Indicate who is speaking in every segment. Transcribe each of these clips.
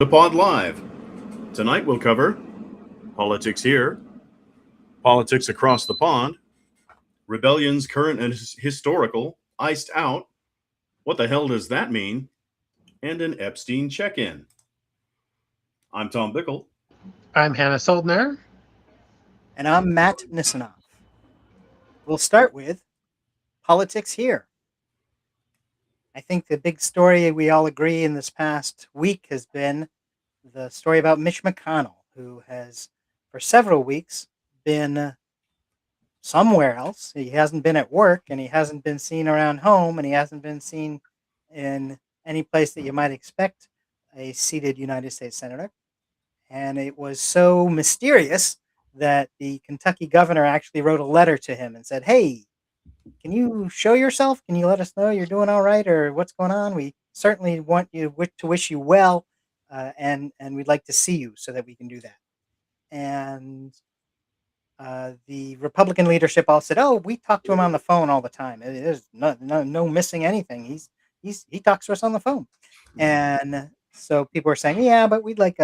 Speaker 1: PolitiPod Live. Tonight we'll cover politics here, politics across the pond, rebellions current and historical, iced out, what the hell does that mean, and an Epstein check in. I'm Tom Bickle.
Speaker 2: I'm Hannah Soldner.
Speaker 3: And I'm Matt Nisanoff. We'll start with politics here. I think the big story we all agree in this past week has been the story about Mitch McConnell, who has, for several weeks, been somewhere else. He hasn't been at work, and he hasn't been seen around home, and he hasn't been seen in any place that you might expect a seated United States Senator. And it was so mysterious that the Kentucky governor actually wrote a letter to him and said, "Hey, can you show yourself? Can you let us know you're doing all right or what's going on? We certainly want you to wish you well, and we'd like to see you so that we can do that." And the Republican leadership all said, "Oh, we talk to him on the phone all the time. There's no missing anything. He talks to us on the phone." And so people are saying, "Yeah, but we'd like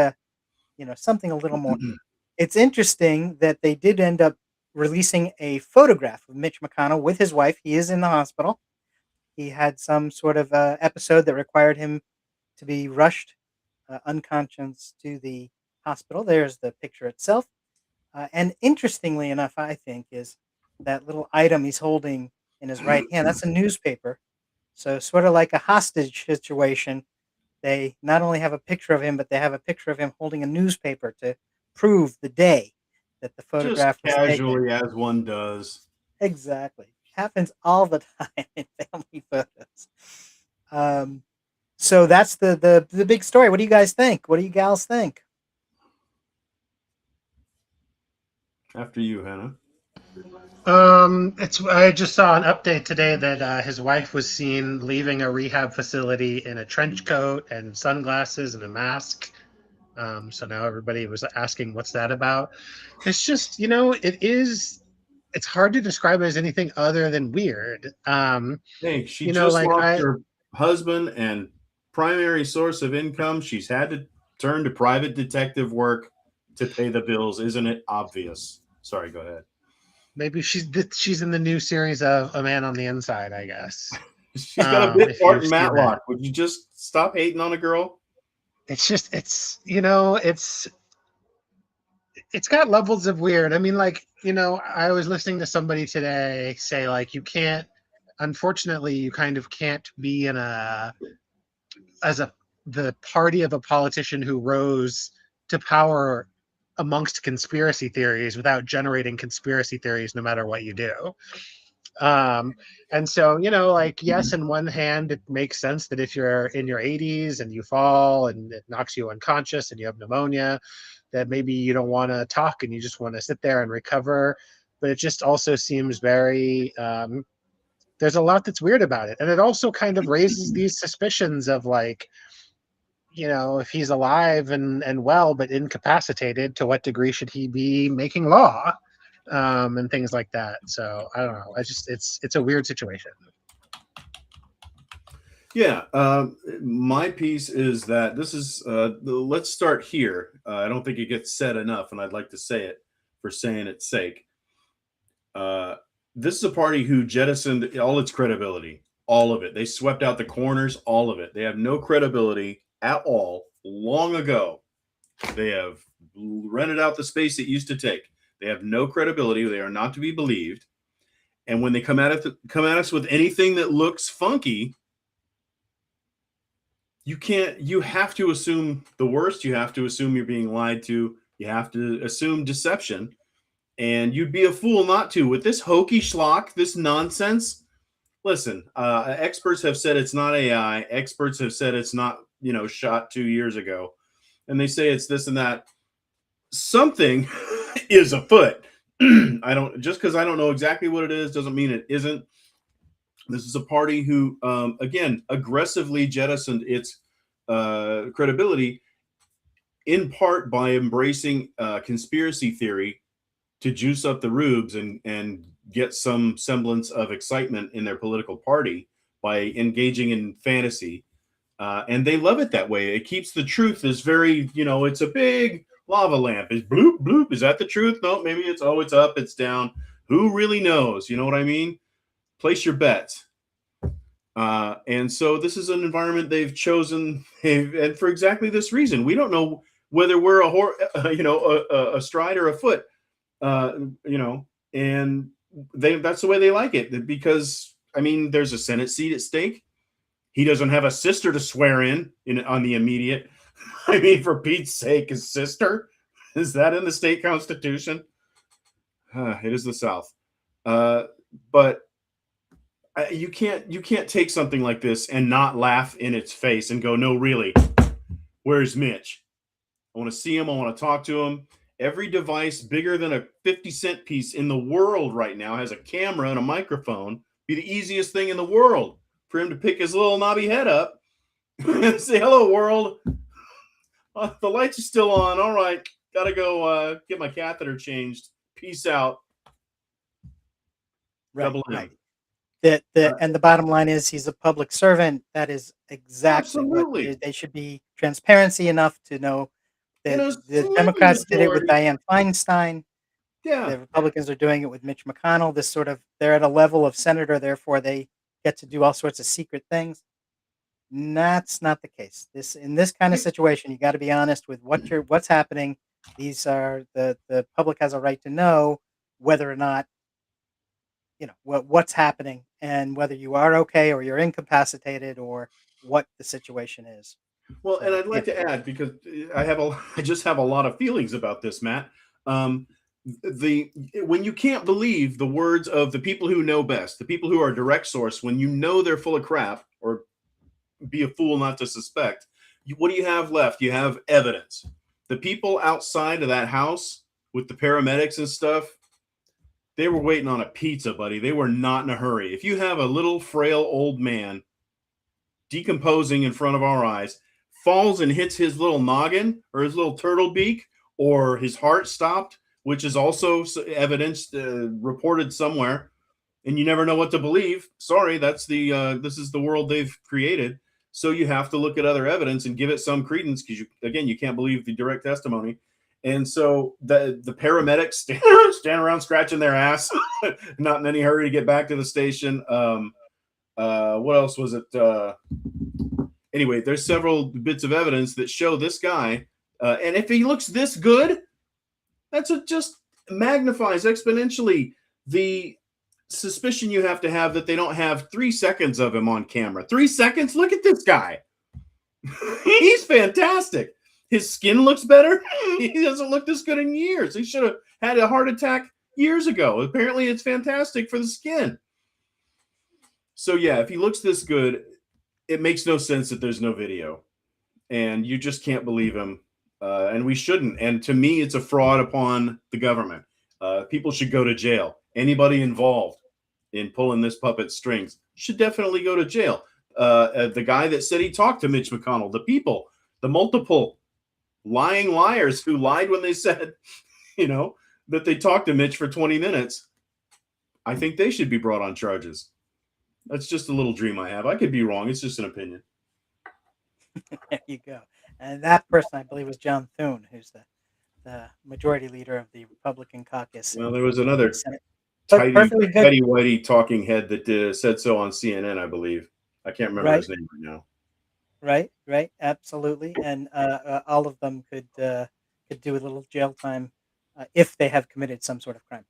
Speaker 3: something a little more." It's interesting that they did end up releasing a photograph of Mitch McConnell with his wife. He is in the hospital. He had some sort of episode that required him to be rushed unconscious to the hospital. There's the picture itself. And interestingly enough, I think, is that little item he's holding in his right hand. That's a newspaper. So sort of like a hostage situation. They not only have a picture of him, but they have a picture of him holding a newspaper to prove the day that the photograph
Speaker 1: Just
Speaker 3: was taken.
Speaker 1: casually, as one does.
Speaker 3: Exactly. Happens all the time in family photos. So that's the big story. What do you guys think? What do you gals think?
Speaker 1: After you, Hannah.
Speaker 2: I just saw an update today that his wife was seen leaving a rehab facility in a trench coat and sunglasses and a mask. So now everybody was asking, "What's that about?" It's just, it's hard to describe it as anything other than weird.
Speaker 1: Hey, she just
Speaker 2: like
Speaker 1: lost her husband and primary source of income. She's had to turn to private detective work to pay the bills. Isn't it obvious? Sorry, go ahead.
Speaker 2: Maybe she's in the new series of A Man on the Inside, I guess.
Speaker 1: She's got a bit
Speaker 2: If
Speaker 1: part
Speaker 2: you've
Speaker 1: in
Speaker 2: seen that.
Speaker 1: Matlock. Would you just stop hating on a girl?
Speaker 2: It's just it's got levels of weird. I mean, I was listening to somebody today say, like, unfortunately, you kind of can't be the party of a politician who rose to power amongst conspiracy theories without generating conspiracy theories no matter what you do. And so, yes, in one hand, it makes sense that if you're in your 80s and you fall and it knocks you unconscious and you have pneumonia, that maybe you don't want to talk and you just want to sit there and recover. But it just also seems very, there's a lot that's weird about it. And it also kind of raises these suspicions of, like, if he's alive and well, but incapacitated, to what degree should he be making law? And things like that. So I don't know. It's a weird situation.
Speaker 1: Yeah, my piece is that this is. Let's start here. I don't think it gets said enough, and I'd like to say it for saying its sake. This is a party who jettisoned all its credibility, all of it. They swept out the corners, all of it. They have no credibility at all. Long ago, they have rented out the space it used to take. They have no credibility. They are not to be believed. And when they come at us with anything that looks funky, you have to assume the worst. You have to assume you're being lied to. You have to assume deception. And you'd be a fool not to. With this hokey schlock, this nonsense, listen, experts have said it's not AI. Experts have said it's not, shot 2 years ago. And they say it's this and that. Something is afoot. Just because I don't know exactly what it is doesn't mean it isn't. This is a party who, again, aggressively jettisoned its credibility, in part by embracing conspiracy theory to juice up the rubes and get some semblance of excitement in their political party by engaging in fantasy. And they love it that way. It keeps the truth as very, it's a big lava lamp. Is bloop bloop? Is that the truth? No, maybe it's it's up, it's down. Who really knows? You know what I mean? Place your bets. And so this is an environment they've chosen, and for exactly this reason. We don't know whether we're a stride or a foot, uh, and that's the way they like it, because I mean, there's a Senate seat at stake. He doesn't have a sister to swear in on the immediate. I mean, for Pete's sake, his sister, is that in the state constitution? It is the South, but you can't take something like this and not laugh in its face and go, no, really, where's Mitch? I want to see him. I want to talk to him. Every device bigger than a 50-cent piece in the world right now has a camera and a microphone. Be the easiest thing in the world for him to pick his little knobby head up and say, hello, world. The lights are still on. All right. Got to go get my catheter changed. Peace out. Double M.
Speaker 3: Right. And the bottom line is he's a public servant. That is exactly
Speaker 1: Absolutely.
Speaker 3: what they should be transparency enough to know that
Speaker 1: And
Speaker 3: the Democrats did it with
Speaker 1: majority.
Speaker 3: Dianne Feinstein.
Speaker 1: Yeah.
Speaker 3: The Republicans are doing it with Mitch McConnell. They're at a level of senator, therefore they get to do all sorts of secret things. That's not the case. In this kind of situation, you got to be honest with what's happening. The public has a right to know whether or not what's happening and whether you are okay or you're incapacitated or what the situation is.
Speaker 1: Well, and
Speaker 3: So
Speaker 1: I'd like to add, because I just have a lot of feelings about this, Matt. Um, when you can't believe the words of the people who know best, the people who are direct source, when you know they're full of crap, or be a fool not to suspect, what do you have left? You have evidence. The people outside of that house with the paramedics and stuff, they were waiting on a pizza, buddy. They were not in a hurry. If you have a little frail old man decomposing in front of our eyes, falls and hits his little noggin or his little turtle beak, or his heart stopped, which is also evidenced, reported somewhere, and you never know what to believe. Sorry, this is the world they've created. So you have to look at other evidence and give it some credence, because you can't believe the direct testimony. And so the paramedics stand around scratching their ass, not in any hurry to get back to the station. What else was it? Anyway, there's several bits of evidence that show this guy, and if he looks this good, just magnifies exponentially the suspicion you have to have that they don't have 3 seconds of him on camera. 3 seconds? Look at this guy. He's fantastic. His skin looks better. He doesn't look this good in years. He should have had a heart attack years ago. Apparently, it's fantastic for the skin. So yeah, if he looks this good, it makes no sense that there's no video, and you just can't believe him. And we shouldn't. And to me, it's a fraud upon the government. People should go to jail. Anybody involved in pulling this puppet strings should definitely go to jail. The guy that said he talked to Mitch McConnell, the multiple lying liars who lied when they said, that they talked to Mitch for 20 minutes, I think they should be brought on charges. That's just a little dream I have. I could be wrong. It's just an opinion.
Speaker 3: there you go. And that person, I believe, was John Thune, who's the majority leader of the Republican caucus.
Speaker 1: Well, there was another
Speaker 3: Senate.
Speaker 1: tidy whitey talking head that said so on CNN, I believe. I can't remember his name right now.
Speaker 3: Right, absolutely, and all of them could do a little jail time if they have committed some sort of crime.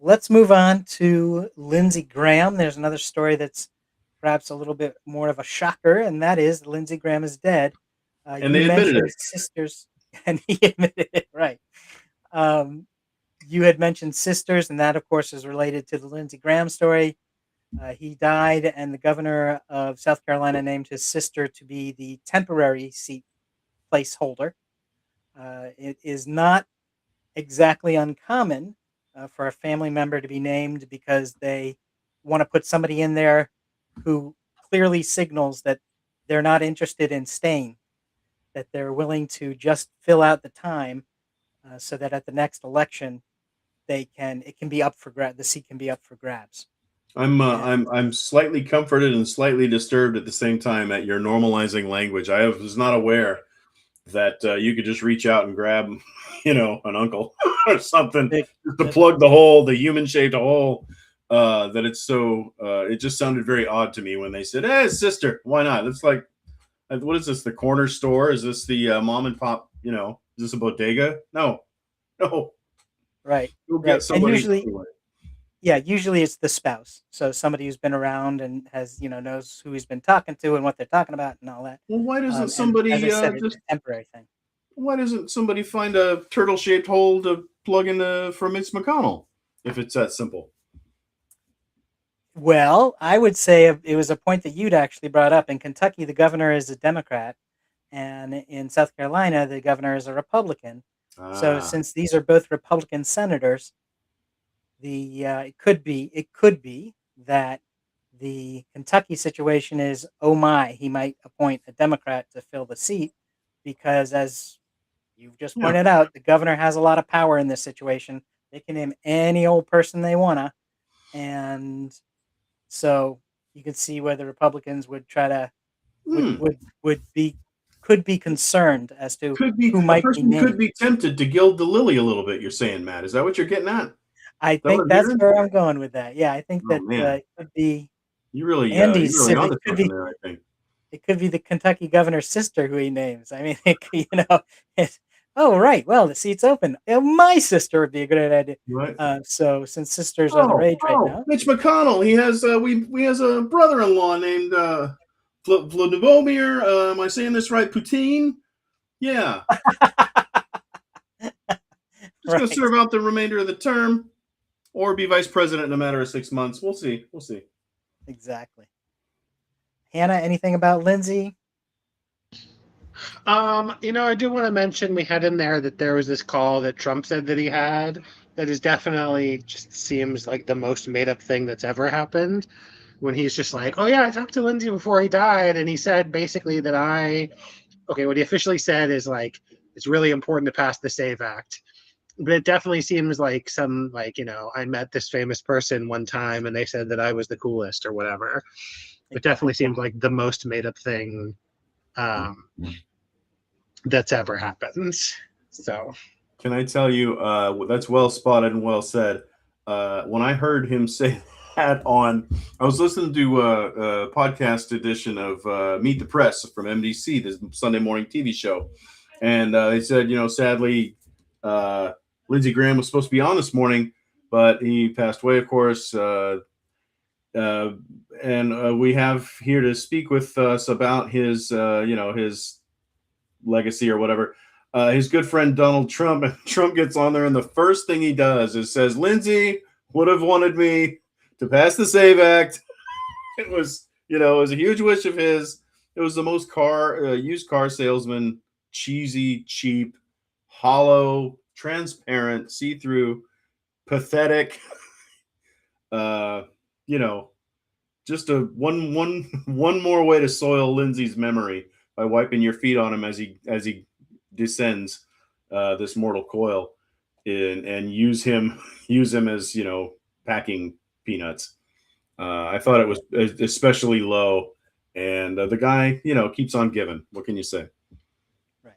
Speaker 3: Let's move on to Lindsey Graham. There's another story that's perhaps a little bit more of a shocker, and that is Lindsey Graham is dead.
Speaker 1: And they admitted it.
Speaker 3: Sisters, and he admitted it, right. You had mentioned sisters, and that, of course, is related to the Lindsey Graham story. He died, and the governor of South Carolina named his sister to be the temporary seat placeholder. It is not exactly uncommon for a family member to be named because they want to put somebody in there who clearly signals that they're not interested in staying, that they're willing to just fill out the time so that at the next election it can be up for the seat can be up for grabs.
Speaker 1: I'm slightly comforted and slightly disturbed at the same time at your normalizing language. Was not aware that you could just reach out and grab, an uncle or something
Speaker 3: Big,
Speaker 1: just to plug the human shaped hole. That it's so. It just sounded very odd to me when they said, "Hey, sister, why not?" It's like, what is this? The corner store? Is this the mom and pop? Is this a bodega? No, no.
Speaker 3: right,
Speaker 1: You'll get
Speaker 3: right. And
Speaker 1: somebody anyway.
Speaker 3: usually it's the spouse. So somebody who's been around and has, knows who he's been talking to and what they're talking about and all that.
Speaker 1: Well, why doesn't
Speaker 3: And as I
Speaker 1: somebody
Speaker 3: said, it's
Speaker 1: just?
Speaker 3: a temporary thing.
Speaker 1: Why doesn't somebody find a turtle-shaped hole to plug in for Mitch McConnell if it's that simple?
Speaker 3: Well, I would say it was a point that you'd actually brought up. In Kentucky, the governor is a Democrat, and in South Carolina, the governor is a Republican. So
Speaker 1: Ah,
Speaker 3: since these are both Republican senators, it could be that the Kentucky situation is, oh my, he might appoint a Democrat to fill the seat because, as you've just
Speaker 1: yeah.
Speaker 3: pointed out, the governor has a lot of power in this situation. They can name any old person they wanna, and so you can see where the Republicans would try to
Speaker 1: Hmm.
Speaker 3: would be could be concerned as to
Speaker 1: Could be
Speaker 3: who
Speaker 1: a
Speaker 3: might be
Speaker 1: person could
Speaker 3: named.
Speaker 1: be tempted to gild the lily a little bit. You're saying, Matt? Is that what you're getting at? Is
Speaker 3: I
Speaker 1: that what
Speaker 3: think
Speaker 1: I'm
Speaker 3: that's
Speaker 1: hearing?
Speaker 3: where I'm going with that. Yeah, I think
Speaker 1: Oh
Speaker 3: that
Speaker 1: man,
Speaker 3: it could be
Speaker 1: you're
Speaker 3: Andy's.
Speaker 1: really
Speaker 3: It
Speaker 1: onto
Speaker 3: could
Speaker 1: something
Speaker 3: be
Speaker 1: there. I think.
Speaker 3: it could be the Kentucky governor's sister who he names. I mean, it, oh right, well the seat's open. My sister would be a great idea.
Speaker 1: Right.
Speaker 3: So since sisters are the
Speaker 1: Oh,
Speaker 3: rage right now,
Speaker 1: Mitch McConnell. He has we has a brother-in-law named Vladimir. Am I saying this right? Poutine. Yeah. Just going to
Speaker 3: right?
Speaker 1: serve out the remainder of the term, or be vice president in a matter of 6 months. We'll see. We'll see.
Speaker 3: Exactly. Hannah, anything about Lindsay?
Speaker 2: I do want to mention we had in there that there was this call that Trump said that he had that is definitely just seems like the most made up thing that's ever happened. When he's just like, "Oh yeah, I talked to Lindsay before he died, and he said basically that what he officially said is like it's really important to pass the Save Act." But it definitely seems like some I met this famous person one time and they said that I was the coolest or whatever. It definitely
Speaker 3: Exactly.
Speaker 2: seems like the most made up thing um, that's ever happened. So
Speaker 1: Can I tell you, that's well spotted and well said. When I heard him say that I was listening to a podcast edition of Meet the Press from MDC, this Sunday morning TV show. And they said, sadly, Lindsey Graham was supposed to be on this morning, but he passed away, of course. Uh, and we have here to speak with us about his legacy or whatever. His good friend Donald Trump, and Trump gets on there, and the first thing he does is says, "Lindsay would have wanted me to pass the Save Act." It was a huge wish of his. It was the most used car salesman, cheesy, cheap, hollow, transparent, see-through, pathetic. Uh, you know, just a one more way to soil Lindsay's memory by wiping your feet on him as he descends this mortal coil, and use him as packing peanuts. I thought it was especially low, and the guy keeps on giving. What can you say?
Speaker 3: Right.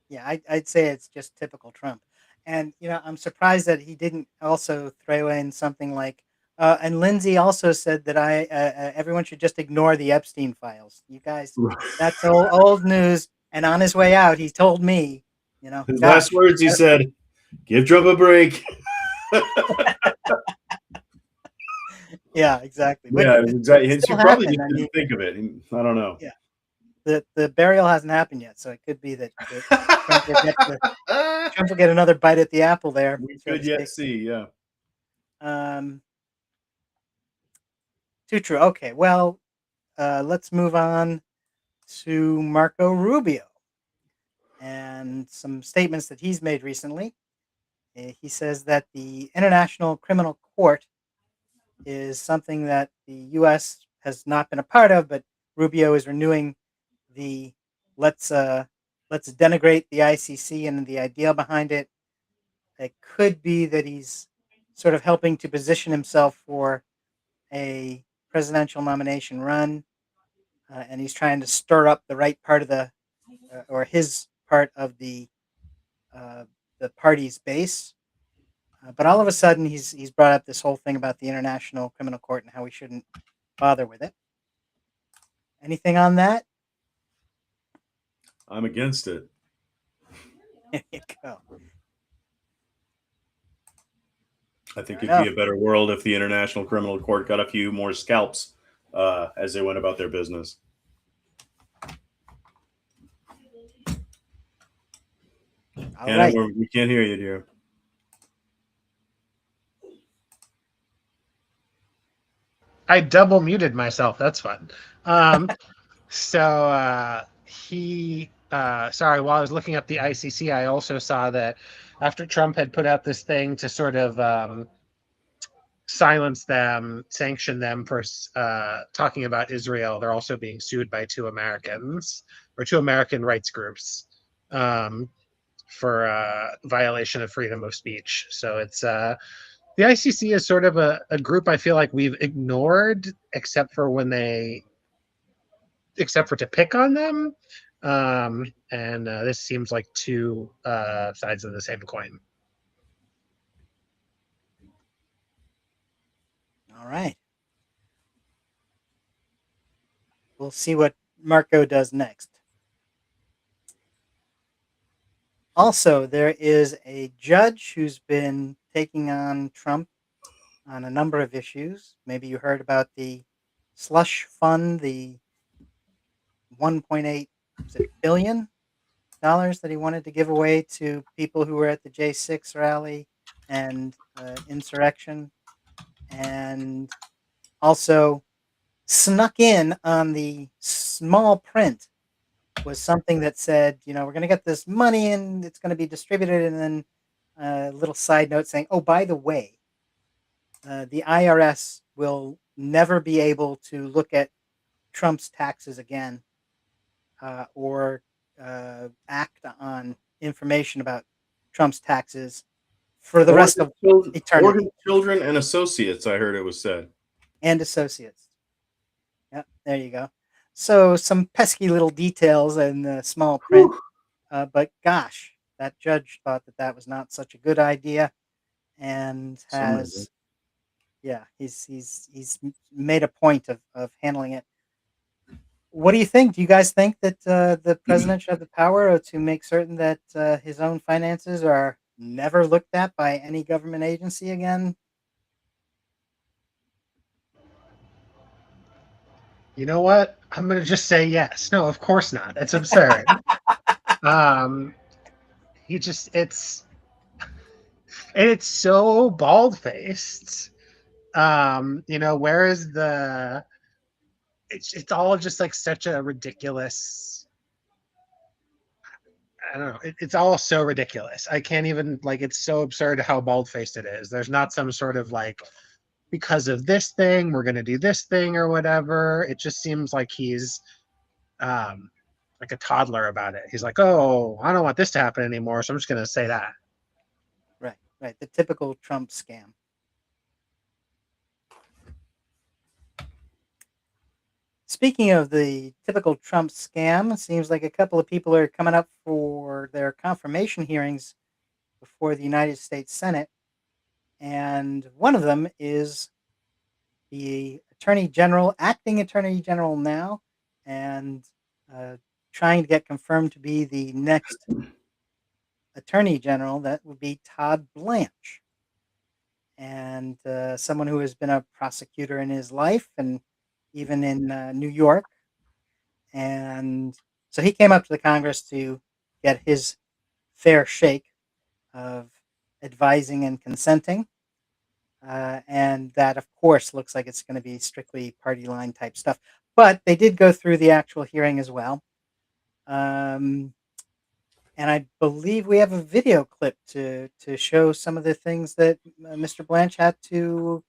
Speaker 3: Yeah, I'd say it's just typical Trump. And, I'm surprised that he didn't also throw in something like, and Lindsay also said that everyone should just ignore the Epstein files. You guys, that's old news. And on his way out, he told me,
Speaker 1: His last
Speaker 3: gosh,
Speaker 1: words, he said, "Give Trump a break."
Speaker 3: yeah, exactly. Which
Speaker 1: Yeah,
Speaker 3: could
Speaker 1: exactly. He
Speaker 3: still
Speaker 1: probably
Speaker 3: happen.
Speaker 1: just
Speaker 3: I
Speaker 1: didn't
Speaker 3: mean,
Speaker 1: think of it. I don't know.
Speaker 3: yeah, the burial hasn't happened yet, so it could be that Trump will get Trump will get another bite at the apple there,
Speaker 1: We
Speaker 3: so to
Speaker 1: could yet
Speaker 3: speak.
Speaker 1: see. Yeah.
Speaker 3: Um, Too true. Okay, well, let's move on to Marco Rubio and some statements that he's made recently. He says that the International Criminal Court is something that the U.S. has not been a part of, but Rubio is renewing the let's uh, let's denigrate the ICC and the idea behind it. It could be that he's sort of helping to position himself for a presidential nomination run, and he's trying to stir up the right part of or his part of the party's base. But all of a sudden, he's brought up this whole thing about the International Criminal Court and how we shouldn't bother with it. Anything on that?
Speaker 1: I'm against it.
Speaker 3: There you go.
Speaker 1: I think
Speaker 3: Fair
Speaker 1: it'd be
Speaker 3: enough.
Speaker 1: a better world if the International Criminal Court got a few more scalps as they went about their business.
Speaker 3: All
Speaker 1: Hannah,
Speaker 3: right.
Speaker 1: we can't hear you, dear.
Speaker 2: I double muted myself. That's fun. Sorry, while I was looking up the ICC, I also saw that after Trump had put out this thing to sort of silence them, sanction them for talking about Israel, they're also being sued by two American rights groups for violation of freedom of speech. So it's the ICC is sort of a group I feel like we've ignored, except for to pick on them. And this seems like two sides of the same coin.
Speaker 3: All right. We'll see what Marco does next. Also, there is a judge who's been taking on Trump on a number of issues. Maybe you heard about the slush fund, the 1.8 billion dollars that he wanted to give away to people who were at the J6 rally and insurrection, and also snuck in on the small print was something that said, we're going to get this money and it's going to be distributed, and then a little side note saying, oh, by the way, the IRS will never be able to look at Trump's taxes again or act on information about Trump's taxes for the rest of
Speaker 1: Or his
Speaker 3: eternity.
Speaker 1: children and associates, I heard it was said.
Speaker 3: And associates. Yep, there you go. So some pesky little details in the small print, but gosh, that judge thought that was not such a good idea, and has, he's made a point of handling it. What do you think? Do you guys think that the president should have the power to make certain that his own finances are never looked at by any government agency again?
Speaker 2: You know what? I'm going to just say yes. No, of course not. It's absurd. It's so bald-faced. Where is it's all just like such a ridiculous, I don't know. It's all so ridiculous. I can't even, it's so absurd how bald-faced it is. There's not some sort of because of this thing, we're going to do this thing or whatever. It just seems like he's like a toddler about it. He's like, oh, I don't want this to happen anymore, so I'm just going to say that.
Speaker 3: Right. The typical Trump scam. Speaking of the typical Trump scam, it seems like a couple of people are coming up for their confirmation hearings before the United States Senate. And one of them is the acting Attorney General now, and trying to get confirmed to be the next Attorney General. That would be Todd Blanche. And someone who has been a prosecutor in his life and even in New York. And so he came up to the Congress to get his fair shake of advising and consenting. And that, of course, looks like it's going to be strictly party line type stuff. But they did go through the actual hearing as well. And I believe we have a video clip to show some of the things that Mr. Blanche had to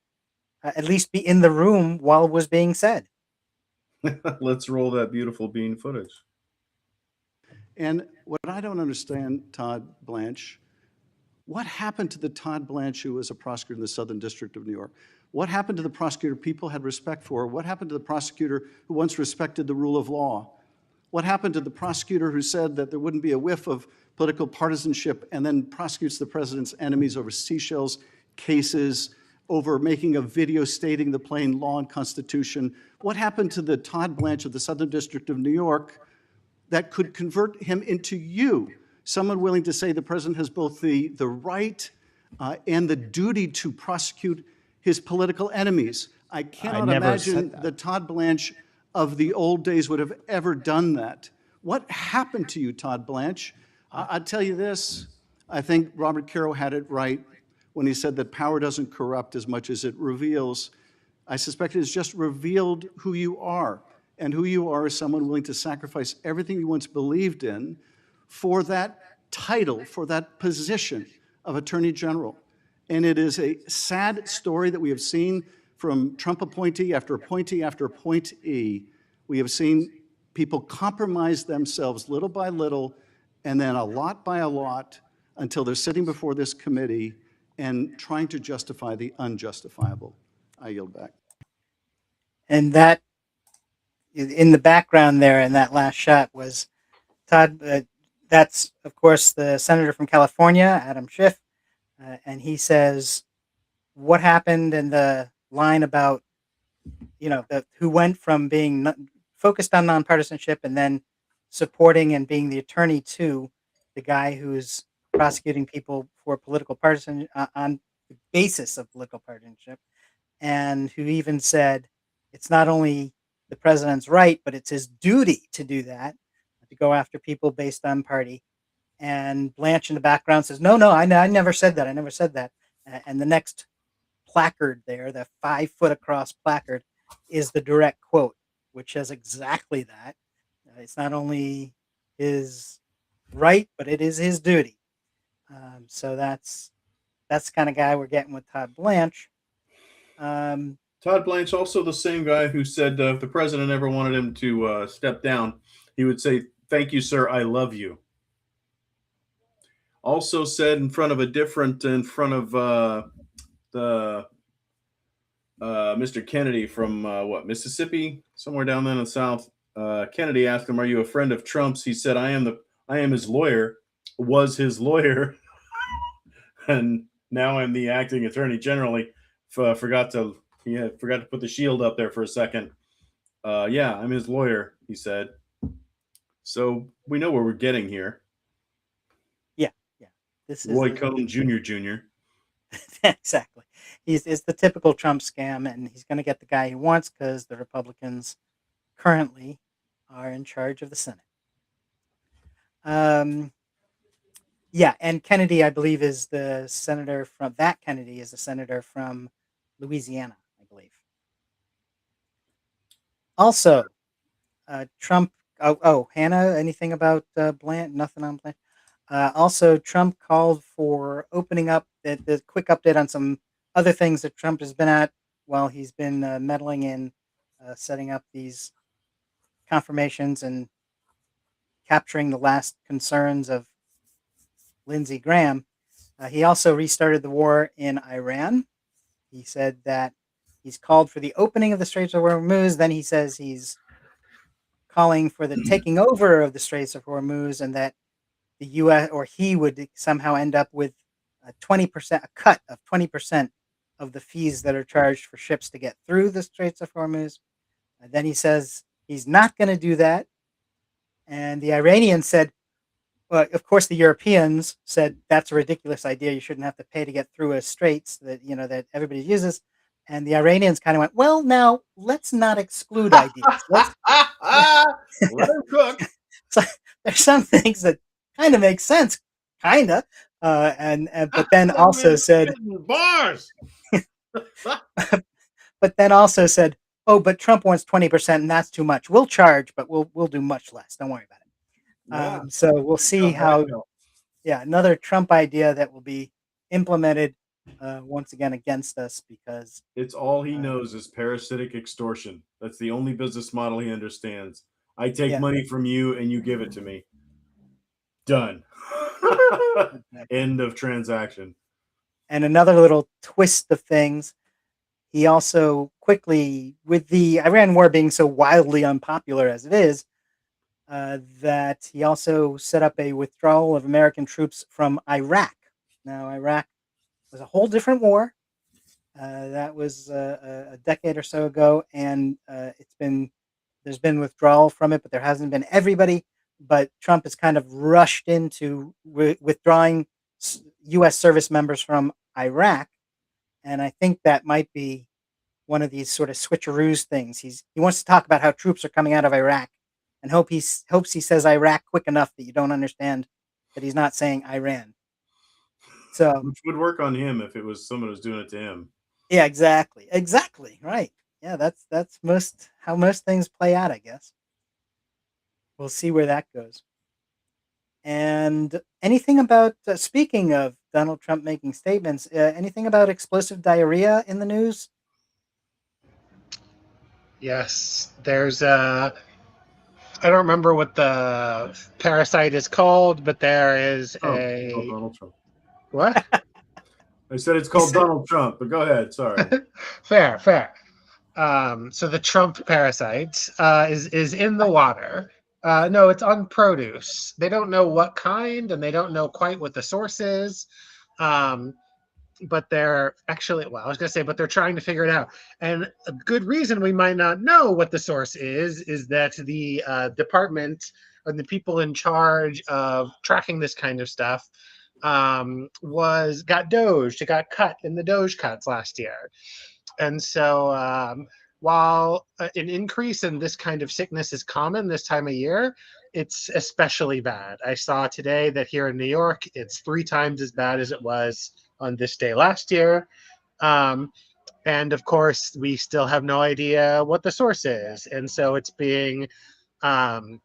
Speaker 3: at least be in the room while was being said.
Speaker 1: Let's roll that beautiful bean footage.
Speaker 4: And what I don't understand, Todd Blanche, what happened to the Todd Blanche who was a prosecutor in the Southern District of New York? What happened to the prosecutor people had respect for? What happened to the prosecutor who once respected the rule of law? What happened to the prosecutor who said that there wouldn't be a whiff of political partisanship and then prosecutes the president's enemies over seashells cases, over making a video stating the plain law and Constitution? What happened to the Todd Blanche of the Southern District of New York that could convert him into you, someone willing to say the president has both the right and the duty to prosecute his political enemies? I cannot imagine the Todd Blanche of the old days would have ever done that. What happened to you, Todd Blanche? I'll tell you this. I think Robert Caro had it right when he said that power doesn't corrupt as much as it reveals. I suspect it has just revealed who you are. And who you are is someone willing to sacrifice everything you once believed in for that title, for that position of Attorney General. And it is a sad story that we have seen from Trump appointee after appointee after appointee. We have seen people compromise themselves little by little and then a lot by a lot until they're sitting before this committee and trying to justify the unjustifiable. I yield back.
Speaker 3: And that, in the background there in that last shot was Todd. That's, of course, the senator from California, Adam Schiff. And he says, what happened in the line about, who went from being focused on nonpartisanship and then supporting and being the attorney to the guy who's prosecuting people for political partisan on the basis of political partisanship, and who even said it's not only the president's right, but it's his duty to do that, to go after people based on party. And Blanche in the background says, no, I never said that. I never said that. And the next placard there, the 5-foot across placard, is the direct quote, which says exactly that. It's not only his right, but it is his duty. So that's the kind of guy we're getting with Todd Blanche.
Speaker 1: Todd Blanche, also the same guy who said if the president ever wanted him to step down, he would say, "Thank you, sir. I love you." Also said in front of Mr. Kennedy from Mississippi, somewhere down there in the South. Kennedy asked him, "Are you a friend of Trump's?" He said, "I am his lawyer, was his lawyer, and now I'm the acting attorney general." He forgot to put the shield up there for a second. Yeah, I'm his lawyer, he said. So we know where we're getting here.
Speaker 3: Yeah. This is
Speaker 1: Roy Cohn Jr.
Speaker 3: Exactly. It's the typical Trump scam, and he's going to get the guy he wants because the Republicans currently are in charge of the Senate. Yeah, and Kennedy, I believe, is the senator from Louisiana, I believe. Also, Trump. Hannah, anything about Blanche? Nothing on Blanche. Also, Trump called for opening up the quick update on some other things that Trump has been at while he's been meddling in setting up these confirmations and capturing the last concerns of Lindsey Graham. He also restarted the war in Iran. He said that he's called for the opening of the Straits of Hormuz. Then he says he's calling for the taking over of the Straits of Hormuz, and that the U.S. or he would somehow end up with a cut of 20% of the fees that are charged for ships to get through the Straits of Hormuz. And then he says he's not going to do that. And the Iranians said, well, of course, the Europeans said that's a ridiculous idea. You shouldn't have to pay to get through a straits that everybody uses. And the Iranians kind of went, well, now let's not exclude ideas. Let
Speaker 1: him cook.
Speaker 3: So there's some things that kind of make sense, kind of, but then also said
Speaker 1: bars.
Speaker 3: But then also said, oh, but Trump wants 20%, and that's too much. We'll charge, but we'll do much less. Don't worry about it.
Speaker 1: Yeah.
Speaker 3: So we'll see how. Yeah, another Trump idea that will be implemented once again against us, because
Speaker 1: it's all he knows is parasitic extortion. That's the only business model he understands. I take money from you and you give it to me. Done. End of transaction.
Speaker 3: And another little twist of things, he also quickly, with the Iran war being so wildly unpopular as it is, that he also set up a withdrawal of American troops from Iraq. Now, Iraq was a whole different war. That was a decade or so ago, and there's been withdrawal from it, but there hasn't been everybody. But Trump has kind of rushed into withdrawing U.S. service members from Iraq, and I think that might be one of these sort of switcheroos things. He wants to talk about how troops are coming out of Iraq, and hopes he says Iraq quick enough that you don't understand that he's not saying Iran. So
Speaker 1: Which would work on him if it was someone who's doing it to him.
Speaker 3: yeah, exactly, right. Yeah, that's how most things play out, I guess. We'll see where that goes. And anything about speaking of Donald Trump making statements, anything about explosive diarrhea in the news?
Speaker 2: Yes, there's I don't remember what the parasite is called, but there is
Speaker 1: It's called Donald Trump.
Speaker 2: What?
Speaker 1: I said it's called Donald Trump, but go ahead. Sorry.
Speaker 2: Fair. So the Trump parasite is in the water. No, it's on produce. They don't know what kind, and they don't know quite what the source is. But they're actually, well, I was going to say, but they're trying to figure it out. And a good reason we might not know what the source is that the department and the people in charge of tracking this kind of stuff got doged. It got cut in the Doge cuts last year. And so while an increase in this kind of sickness is common this time of year, it's especially bad. I saw today that here in New York, it's 3 times as bad as it was on this day last year. And of course, we still have no idea what the source is. And so it's being taken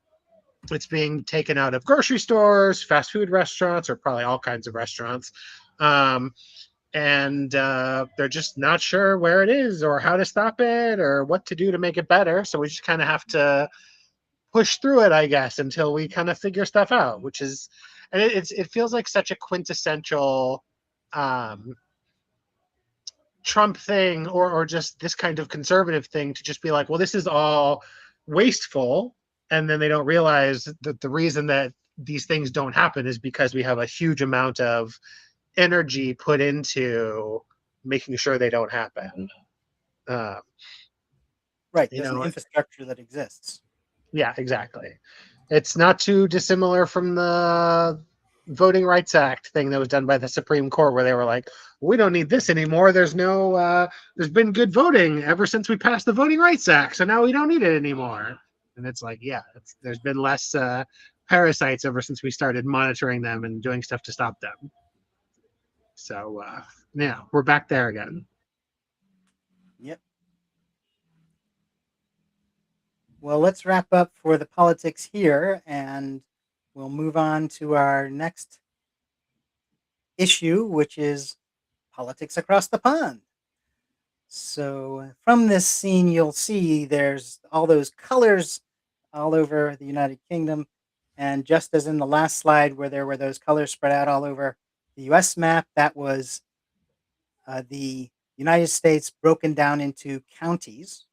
Speaker 2: out of grocery stores, fast food restaurants, or probably all kinds of restaurants. And they're just not sure where it is or how to stop it or what to do to make it better. So we just kind of have to push through it, I guess, until we kind of figure stuff out, which is, and it feels like such a quintessential Trump thing or just this kind of conservative thing to just be like, well, this is all wasteful. And then they don't realize that the reason that these things don't happen is because we have a huge amount of energy put into making sure they don't happen.
Speaker 3: Right, there's an infrastructure that exists.
Speaker 2: Yeah, exactly. It's not too dissimilar from the Voting Rights Act thing that was done by the Supreme Court, where they were like, we don't need this anymore. There's been good voting ever since we passed the Voting Rights Act, so now we don't need it anymore. And it's like, yeah, there's been less parasites ever since we started monitoring them and doing stuff to stop them. So yeah, we're back there again.
Speaker 3: Yep. Well, let's wrap up for the politics here, and we'll move on to our next issue, which is politics across the pond. So from this scene, you'll see there's all those colors all over the United Kingdom. And just as in the last slide where there were those colors spread out all over the US map, that was the United States broken down into counties.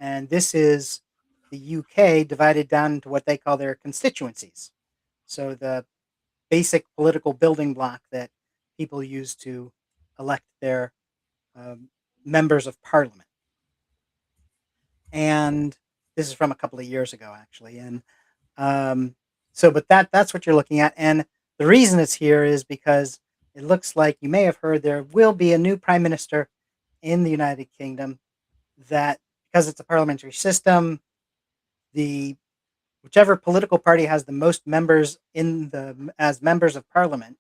Speaker 3: And this is the UK divided down into what they call their constituencies. So the basic political building block that people use to elect their members of parliament. And this is from a couple of years ago, actually. And but that's what you're looking at. And the reason it's here is because it looks like, you may have heard, there will be a new prime minister in the United Kingdom that, because it's a parliamentary system, whichever political party has the most members as members of parliament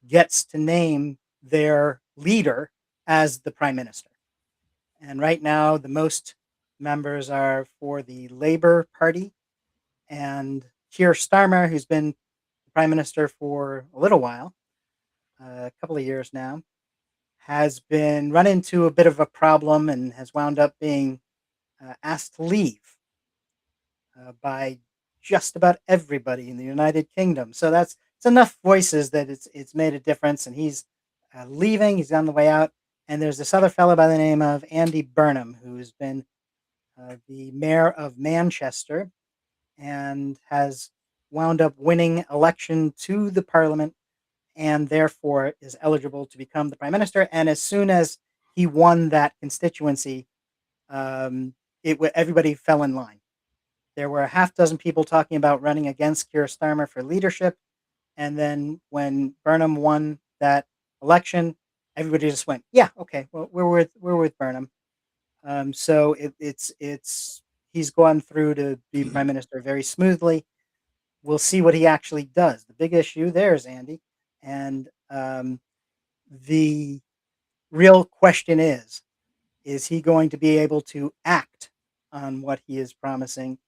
Speaker 3: gets to name their leader as the prime minister. And right now, the most members are for the Labour Party, and Keir Starmer, who's been the prime minister for a little while, a couple of years now, has been run into a bit of a problem and has wound up being asked to leave by just about everybody in the United Kingdom. So it's enough voices that it's made a difference, and he's leaving. He's on the way out. And there's this other fellow by the name of Andy Burnham, who's been the mayor of Manchester and has wound up winning election to the parliament and therefore is eligible to become the prime minister. And as soon as he won that constituency, um, everybody fell in line. There were a half dozen people talking about running against Keir Starmer for leadership, and then when Burnham won that election, everybody just went, "Yeah, okay, well, we're with Burnham." So it's he's gone through to be prime minister very smoothly. We'll see what he actually does. The big issue there is Andy, and the real question is he going to be able to act on what he is promising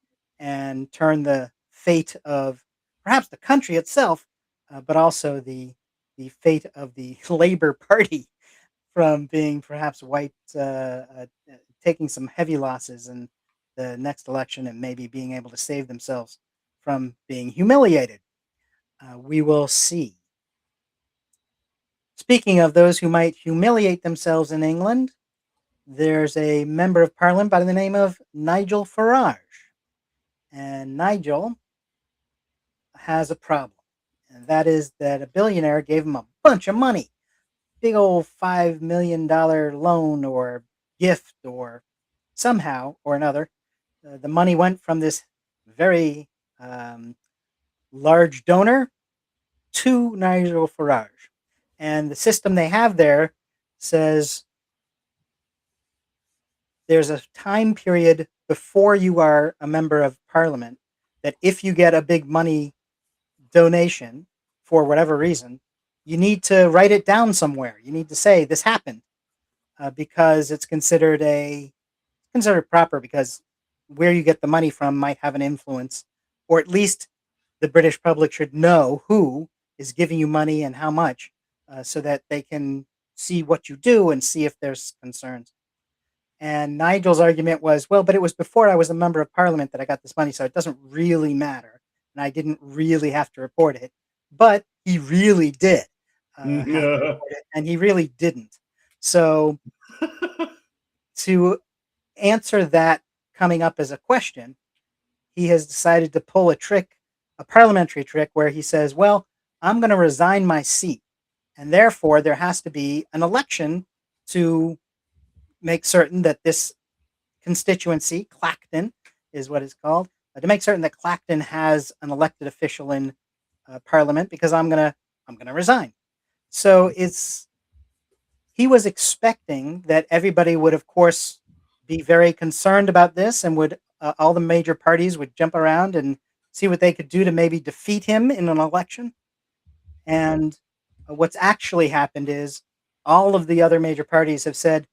Speaker 3: and turn the fate of perhaps the country itself, but also the fate of the Labor Party from being perhaps wiped, taking some heavy losses in the next election and maybe being able to save themselves from being humiliated. We will see. Speaking of those who might humiliate themselves in England, there's a member of parliament by the name of Nigel Farage. And Nigel has a problem. And that is that a billionaire gave him a bunch of money. Big old $5 million loan or gift or somehow or another. The money went from this very large donor to Nigel Farage. And the system they have there says there's a time period before you are a member of parliament that if you get a big money donation for whatever reason, you need to write it down somewhere. You need to say this happened because it's considered proper because where you get the money from might have an influence, or at least the British public should know who is giving you money and how much, so that they can see what you do and see if there's concerns. And Nigel's argument was, well, but it was before I was a member of parliament that I got this money, so it doesn't really matter. And I didn't really have to report it. But he really did have to report it, and he really didn't. So to answer that coming up as a question, he has decided to pull a parliamentary trick where he says, well, I'm going to resign my seat. And therefore, there has to be an election to make certain that this constituency, Clacton is what it's called, to make certain that Clacton has an elected official in Parliament because I'm gonna resign. So he was expecting that everybody would, of course, be very concerned about this and would all the major parties would jump around and see what they could do to maybe defeat him in an election. And what's actually happened is all of the other major parties have said,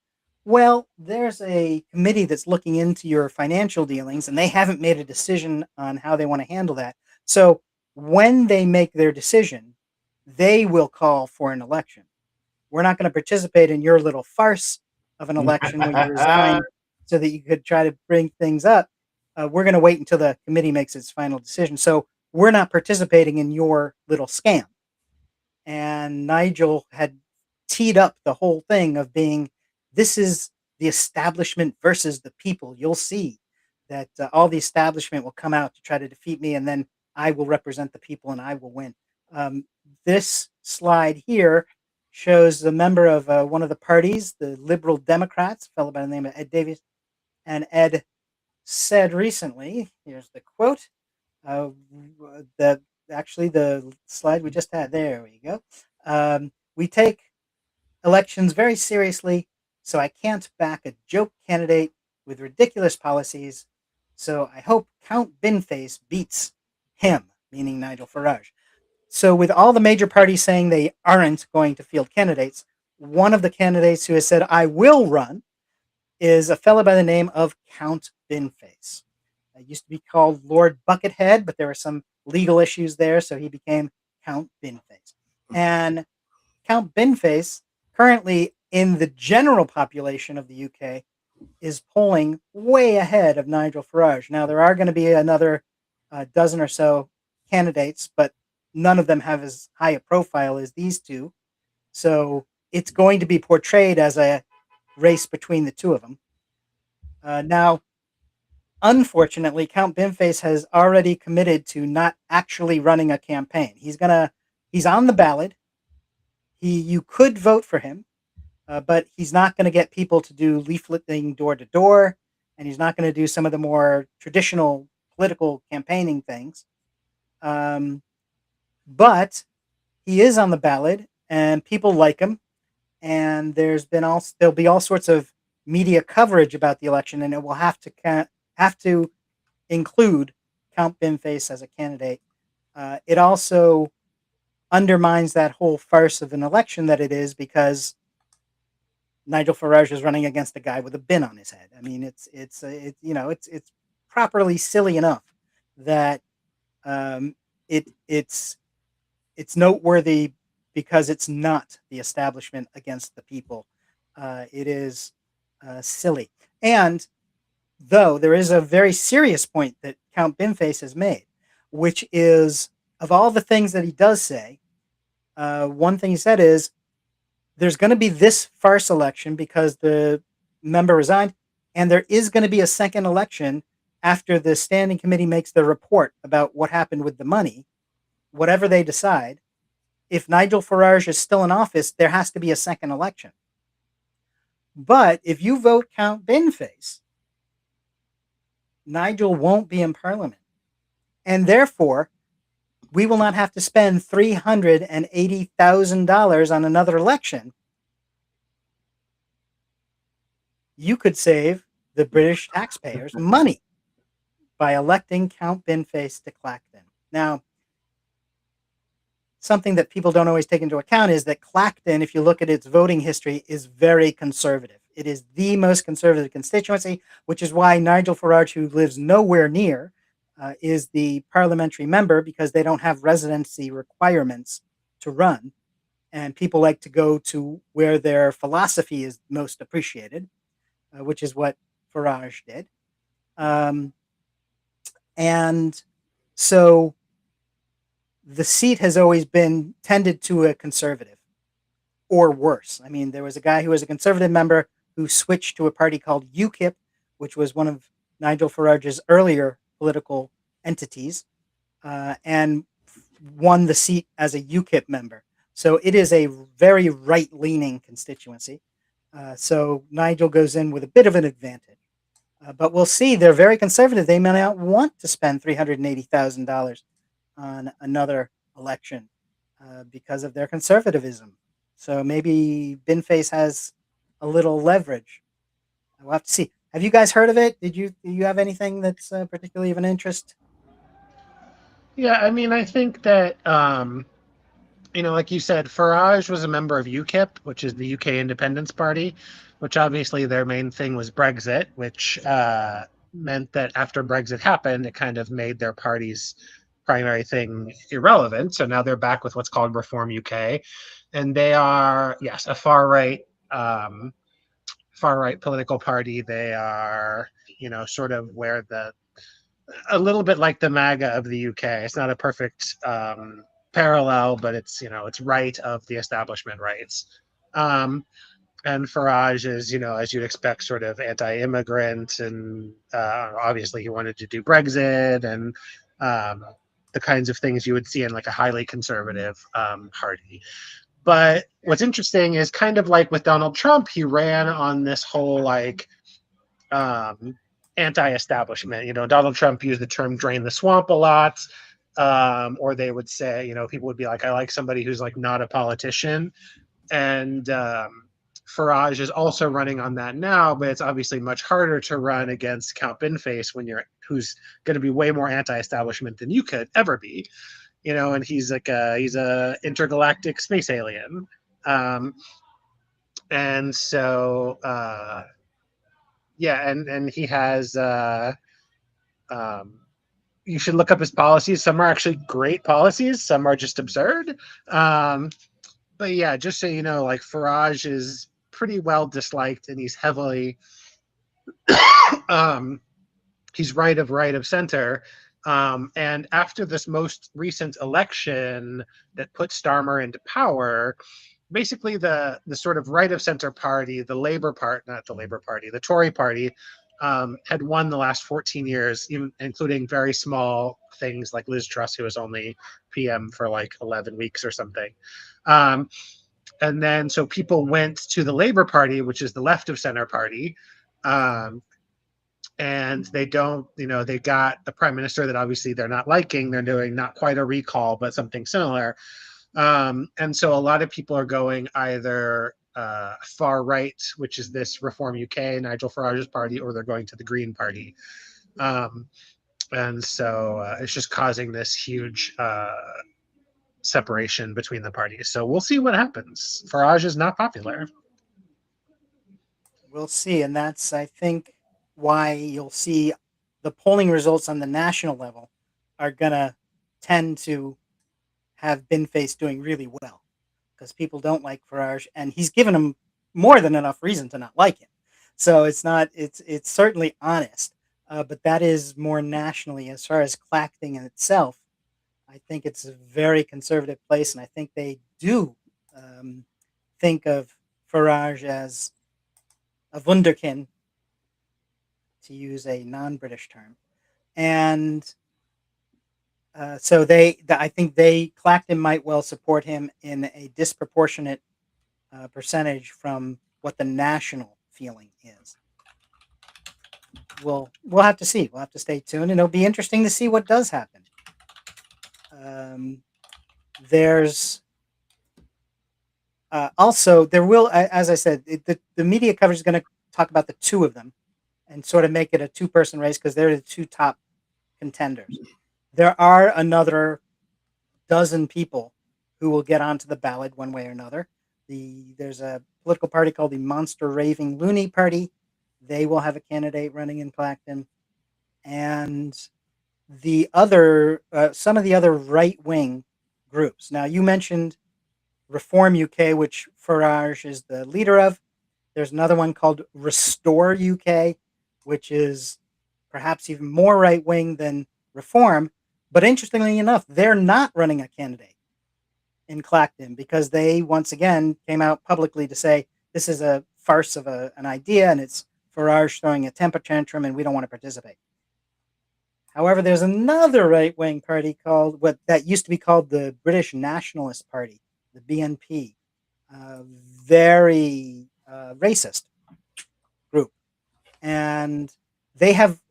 Speaker 3: well, there's a committee that's looking into your financial dealings, and they haven't made a decision on how they want to handle that. So when they make their decision, they will call for an election. We're not going to participate in your little farce of an election where you resign so that you could try to bring things up. We're going to wait until the committee makes its final decision. So we're not participating in your little scam. And Nigel had teed up the whole thing of being, this is the establishment versus the people. You'll see that all the establishment will come out to try to defeat me, and then I will represent the people and I will win. This slide here shows the member of one of the parties, the Liberal Democrats, a fellow by the name of Ed Davies. And Ed said recently, here's the quote, that actually the slide we just had, there we go. We take elections very seriously, so I can't back a joke candidate with ridiculous policies. So I hope Count Binface beats him, meaning Nigel Farage. So with all the major parties saying they aren't going to field candidates, one of the candidates who has said, I will run, is a fellow by the name of Count Binface. It used to be called Lord Buckethead, but there were some legal issues there, so he became Count Binface. And Count Binface, currently in the general population of the UK, is polling way ahead of Nigel Farage. Now, there are going to be another dozen or so candidates, but none of them have as high a profile as these two. So it's going to be portrayed as a race between the two of them. Now, unfortunately, Count Binface has already committed to not actually running a campaign. He's on the ballot. You could vote for him, but he's not going to get people to do leafleting door to door, and he's not going to do some of the more traditional political campaigning things. But he is on the ballot, and people like him. And there'll be all sorts of media coverage about the election, and it will have to include Count Binface as a candidate. It also undermines that whole farce of an election that it is, because Nigel Farage is running against a guy with a bin on his head. I mean, it's properly silly enough that it's noteworthy because it's not the establishment against the people. It is silly. And though there is a very serious point that Count Binface has made, which is, of all the things that he does say, one thing he said is, there's going to be this farce election because the member resigned, and there is going to be a second election after the standing committee makes their report about what happened with the money, whatever they decide. If Nigel Farage is still in office, there has to be a second election. But if you vote Count Binface, Nigel won't be in Parliament. And therefore, we will not have to spend $380,000 on another election. You could save the British taxpayers money by electing Count Binface to Clacton. Now, something that people don't always take into account is that Clacton, if you look at its voting history, is very conservative. It is the most conservative constituency, which is why Nigel Farage, who lives nowhere near, is the parliamentary member, because they don't have residency requirements to run. And people like to go to where their philosophy is most appreciated, which is what Farage did. And so the seat has always been tended to a conservative, or worse. I mean, there was a guy who was a conservative member who switched to a party called UKIP, which was one of Nigel Farage's earlier political entities, and won the seat as a UKIP member. So it is a very right-leaning constituency. So Nigel goes in with a bit of an advantage. But we'll see. They're very conservative. They may not want to spend $380,000 on another election because of their conservatism. So maybe Binface has a little leverage. We'll have to see. Have you guys heard of it? Do you have anything that's particularly of an interest?
Speaker 2: Yeah, I mean, I think that, like you said, Farage was a member of UKIP, which is the UK Independence Party, which obviously their main thing was Brexit, which meant that after Brexit happened, it kind of made their party's primary thing irrelevant. So now they're back with what's called Reform UK. And they are, yes, a far-right political party. They are, sort of where a little bit like the MAGA of the UK. It's not a perfect parallel, but it's right of the establishment rights. And Farage is, as you'd expect, sort of anti-immigrant, and obviously he wanted to do Brexit and the kinds of things you would see in like a highly conservative party. But what's interesting is, kind of like with Donald Trump, he ran on this whole like anti-establishment. Donald Trump used the term "drain the swamp" a lot, or they would say, people would be like, "I like somebody who's like not a politician," and Farage is also running on that now, but it's obviously much harder to run against Count Binface who's going to be way more anti-establishment than you could ever be, and he's a intergalactic space alien, and so and he has you should look up his policies. Some are actually great policies, some are just absurd. But yeah, just so you know, like Farage is pretty well disliked, and he's heavily he's right of center. And after this most recent election that put Starmer into power, basically the sort of right of center party, the Tory party, had won the last 14 years, even including very small things like Liz Truss, who was only PM for like 11 weeks or something. And then so people went to the Labour Party, which is the left of center party. And they don't, they got a prime minister that obviously they're not liking. They're doing not quite a recall, but something similar. And so a lot of people are going either far right, which is this Reform UK, Nigel Farage's party, or they're going to the Green Party. And so it's just causing this huge separation between the parties. So we'll see what happens. Farage is not popular.
Speaker 3: We'll see. And that's, I think, why you'll see the polling results on the national level are going to tend to have Binface doing really well, because people don't like Farage, and he's given them more than enough reason to not like him. So it's certainly honest, but that is more nationally. As far as Clacton in itself, I think it's a very conservative place, and I think they do think of Farage as a wunderkind, to use a non-British term, and so I think Clacton might well support him in a disproportionate percentage from what the national feeling is. We'll have to see. We'll have to stay tuned, and it'll be interesting to see what does happen. There's also, there will, as I said, the media coverage is going to talk about the two of them and sort of make it a two-person race, because they're the two top contenders. There are another dozen people who will get onto the ballot one way or another. There's a political party called the Monster Raving Loony Party. They will have a candidate running in Clacton. And the other, some of the other right-wing groups. Now, you mentioned Reform UK, which Farage is the leader of. There's another one called Restore UK, which is perhaps even more right-wing than Reform. But interestingly enough, they're not running a candidate in Clacton, because they once again came out publicly to say this is a farce of an idea, and it's Farage throwing a temper tantrum, and we don't want to participate. However, there's another right-wing party called, what that used to be called, the British Nationalist Party, the BNP, very racist group, and they have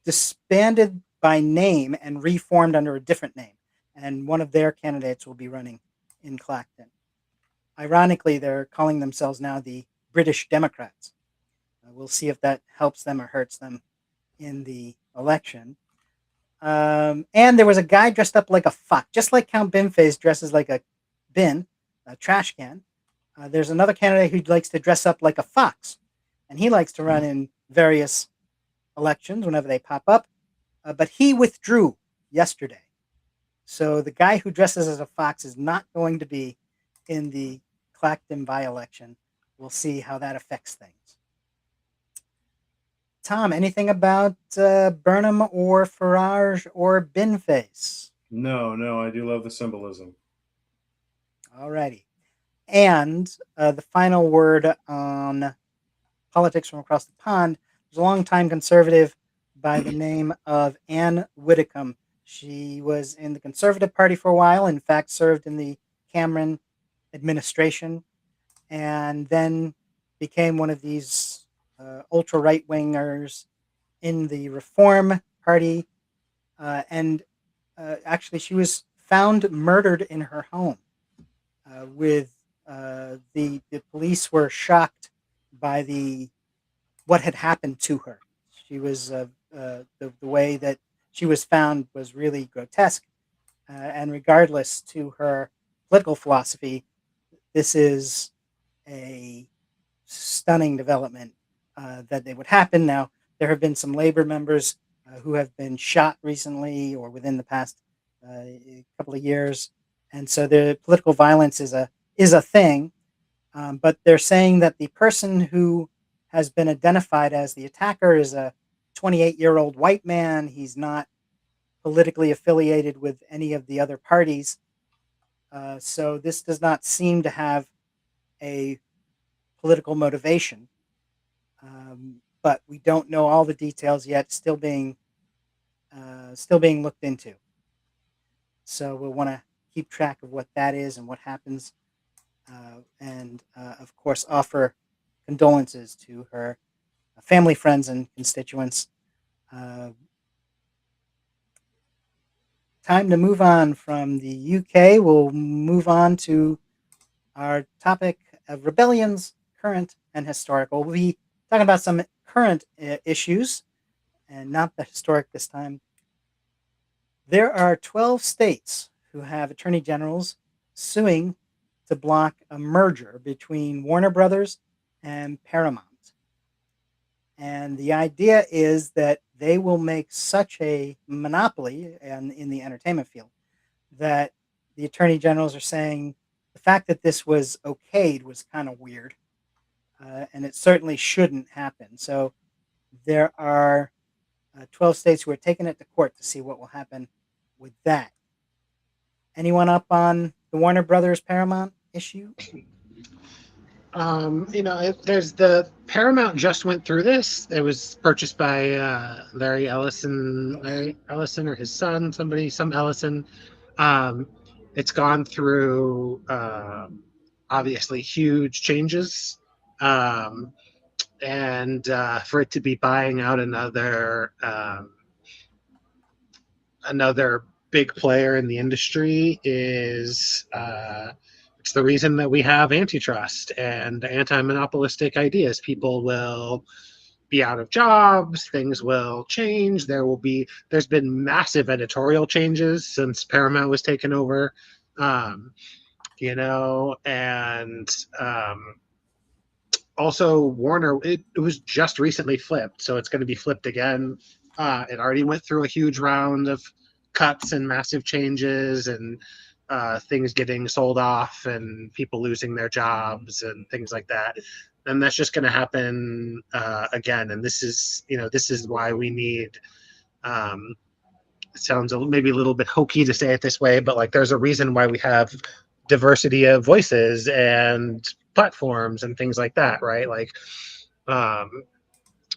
Speaker 3: disbanded by name and reformed under a different name, and one of their candidates will be running in Clacton. Ironically, they're calling themselves now the British Democrats. We'll see if that helps them or hurts them in the election. And there was a guy dressed up like a fox, just like Count Binface dresses like a bin, a trash can. There's another candidate who likes to dress up like a fox, and he likes to run in various elections whenever they pop up. But he withdrew yesterday. So the guy who dresses as a fox is not going to be in the Clacton by-election. We'll see how that affects things. Tom, anything about Burnham or Farage or Binface?
Speaker 1: No, I do love the symbolism.
Speaker 3: All righty. And the final word on politics from across the pond. There's a longtime conservative by the name of Anne Widdecombe. She was in the Conservative Party for a while, in fact, served in the Cameron administration, and then became one of these ultra right wingers in the Reform Party. And actually, she was found murdered in her home. With the police were shocked by what had happened to her. She was the way that she was found was really grotesque, and regardless to her political philosophy, this is a stunning development that they would happen. Now, there have been some labor members who have been shot recently or within the past couple of years, and so the political violence is a thing. But they're saying that the person who has been identified as the attacker is a 28-year-old white man. He's not politically affiliated with any of the other parties. So this does not seem to have a political motivation, but we don't know all the details yet. Still being looked into. So we'll want to keep track of what that is and what happens, and of course offer condolences to her family, friends, and constituents. Uh, Time to move on from the UK. We'll move on to our topic of rebellions, current and historical. We'll be talking about some current issues and not the historic this time. There are 12 states who have attorney generals suing to block a merger between Warner Brothers and Paramount. And the idea is that they will make such a monopoly in the entertainment field that the attorney generals are saying the fact that this was okayed was kind of weird, and it certainly shouldn't happen. So there are 12 states who are taking it to court to see what will happen with that. Anyone up on the Warner Brothers Paramount issue?
Speaker 2: There's the Paramount just went through this. It was purchased by Larry Ellison or his son, some Ellison. It's gone through obviously huge changes, and for it to be buying out another big player in the industry is it's the reason that we have antitrust and anti-monopolistic ideas. People will be out of jobs, things will change. There's been massive editorial changes since Paramount was taken over, and also Warner, it was just recently flipped, so it's going to be flipped again. It already went through a huge round of cuts and massive changes and things getting sold off and people losing their jobs and things like that. And that's just going to happen again. And this is why we need. It sounds maybe a little bit hokey to say it this way, but like there's a reason why we have diversity of voices and platforms and things like that, right? Like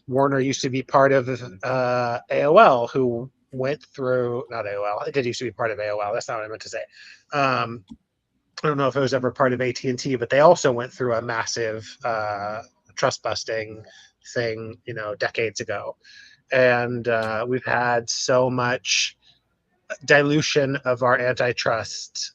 Speaker 2: Warner used to be part of AOL, who went through not AOL. It did used to be part of AOL. That's not what I meant to say. I don't know if it was ever part of AT&T, but they also went through a massive trust busting thing, decades ago. And we've had so much dilution of our antitrust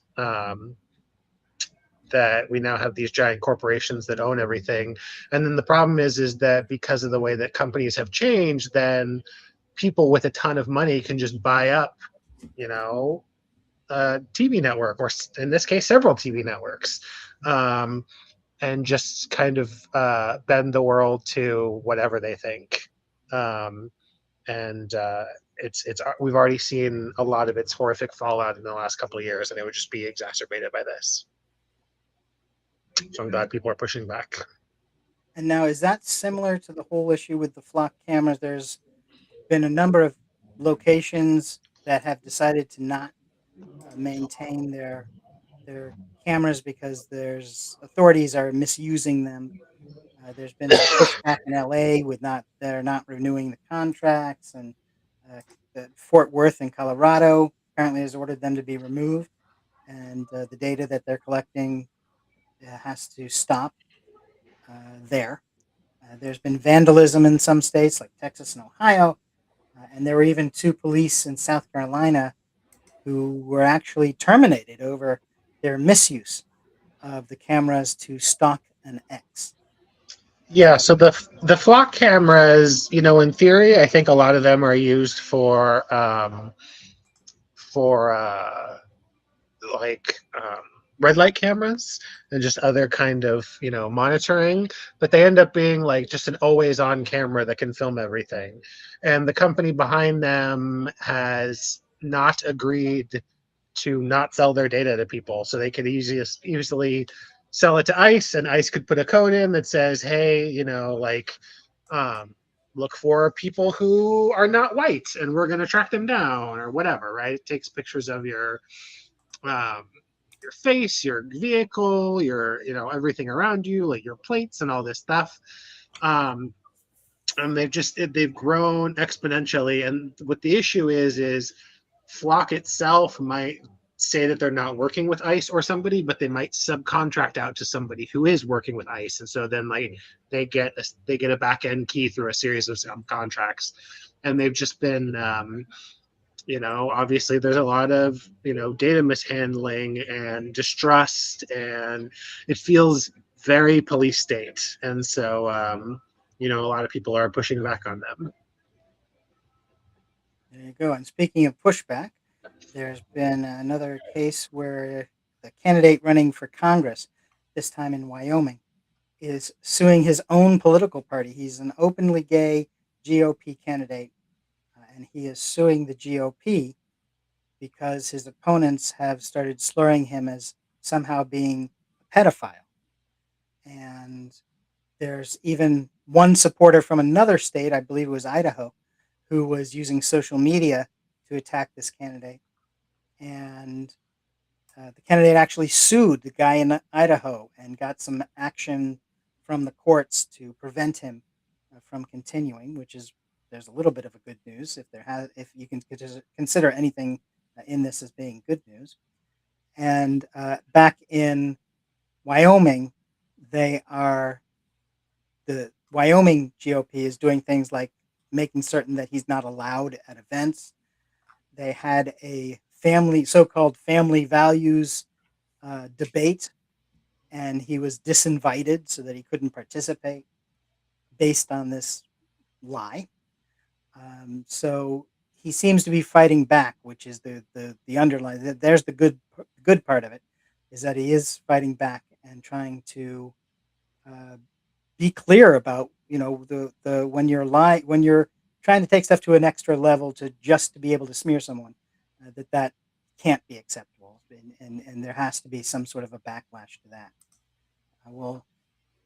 Speaker 2: that we now have these giant corporations that own everything. And then the problem is that because of the way that companies have changed, then people with a ton of money can just buy up, a TV network, or in this case, several TV networks, and just kind of bend the world to whatever they think. And it's we've already seen a lot of its horrific fallout in the last couple of years, and it would just be exacerbated by this. So I'm glad people are pushing back.
Speaker 3: And now, is that similar to the whole issue with the flock cameras? There's been a number of locations that have decided to not maintain their cameras because there's authorities are misusing them. There's been some pushback in LA with they're not renewing the contracts, and Fort Worth in Colorado apparently has ordered them to be removed, and the data that they're collecting has to stop there. There's been vandalism in some states like Texas and Ohio, and there were even 2 police in South Carolina who were actually terminated over their misuse of the cameras to stalk an ex.
Speaker 2: Yeah, so the flock cameras, in theory, I think a lot of them are used for like red light cameras and just other kind of monitoring, but they end up being like just an always on camera that can film everything. And the company behind them has not agreed to not sell their data to people, so they could easily sell it to ICE, and ICE could put a code in that says, hey, look for people who are not white and we're going to track them down or whatever, right? It takes pictures of your your face, your vehicle, your everything around you, like your plates and all this stuff. And they've grown exponentially. And what the issue is Flock itself might say that they're not working with ICE or somebody, but they might subcontract out to somebody who is working with ICE, and so then like they get a back end key through a series of subcontracts, and they've just been obviously there's a lot of data mishandling and distrust, and it feels very police state, and so a lot of people are pushing back on them.
Speaker 3: There you go. And speaking of pushback, there's been another case where the candidate running for Congress, this time in Wyoming, is suing his own political party. He's an openly gay GOP candidate, and he is suing the GOP because his opponents have started slurring him as somehow being a pedophile. And there's even one supporter from another state, I believe it was Idaho, who was using social media to attack this candidate. And the candidate actually sued the guy in Idaho and got some action from the courts to prevent him from continuing, which is there's a little bit of a good news if you can consider anything in this as being good news. And back in Wyoming, the Wyoming GOP is doing things like making certain that he's not allowed at events. They had a so-called family values debate, and he was disinvited so that he couldn't participate based on this lie. So he seems to be fighting back, which is the underlying. There's the good part of it, is that he is fighting back and trying to be clear about the when you're trying to take stuff to an extra level to be able to smear someone, that can't be acceptable, and there has to be some sort of a backlash to that. I will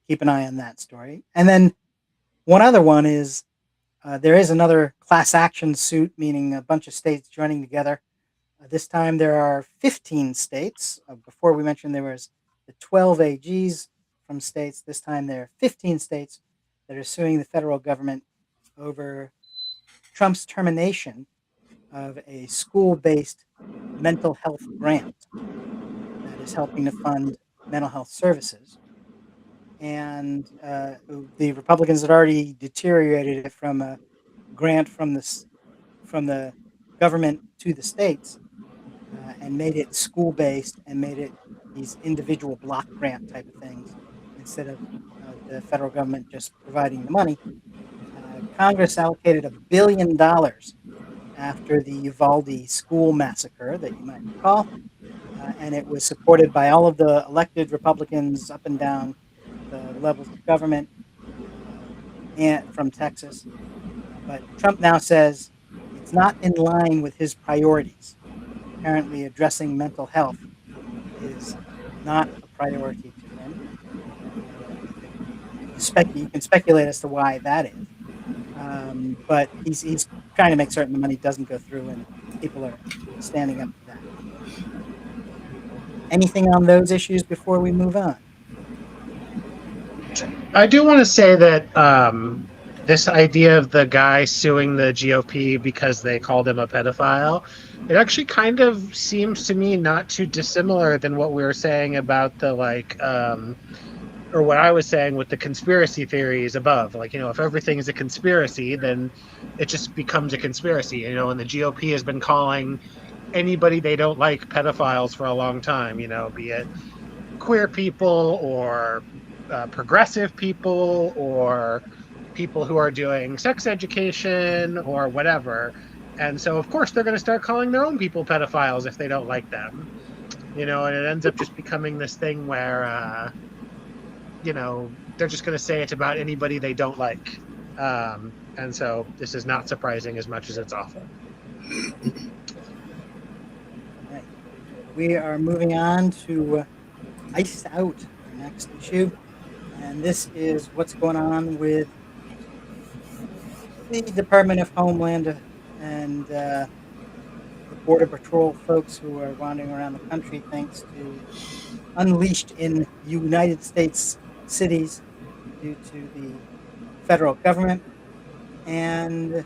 Speaker 3: keep an eye on that story. And then one other one is there is another class action suit, meaning a bunch of states joining together. This time there are 15 states. Before we mentioned there was the 12 AGs from states. This time there are 15 states that are suing the federal government over Trump's termination of a school-based mental health grant that is helping to fund mental health services. And the Republicans had already deteriorated it from a grant from the government to the states and made it school-based and made it these individual block grant type of things instead of the federal government just providing the money. Congress allocated $1 billion after the Uvalde school massacre that you might recall, and it was supported by all of the elected Republicans up and down the levels of government and from Texas. But Trump now says it's not in line with his priorities. Apparently, addressing mental health is not a priority to him. You can speculate as to why that is. But he's trying to make certain the money doesn't go through and people are standing up for that. Anything on those issues before we move on?
Speaker 2: I do want to say that this idea of the guy suing the GOP because they called him a pedophile, it actually kind of seems to me not too dissimilar than what we were saying about the or what I was saying with the conspiracy theories above. Like, if everything is a conspiracy, then it just becomes a conspiracy, and the GOP has been calling anybody they don't like pedophiles for a long time, be it queer people or progressive people or people who are doing sex education or whatever. And so, of course, they're going to start calling their own people pedophiles if they don't like them, and it ends up just becoming this thing where, they're just going to say it about anybody they don't like. And so this is not surprising as much as it's awful.
Speaker 3: Right. We are moving on to Iced Out, our next issue. And this is what's going on with the Department of Homeland and the Border Patrol folks who are wandering around the country thanks to unleashed in United States cities due to the federal government. And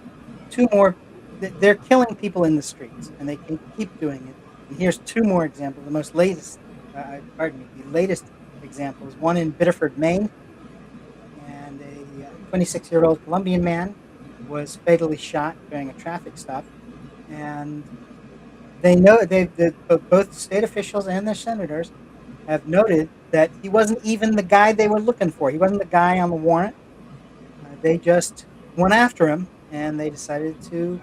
Speaker 3: two more, they're killing people in the streets, and they can keep doing it. And here's two more examples. The most latest, the latest example is one in Biddeford, Maine, and a 26-year-old Colombian man was fatally shot during a traffic stop. And they know both state officials and their senators have noted that he wasn't even the guy they were looking for. He wasn't the guy on the warrant. They just went after him, and they decided to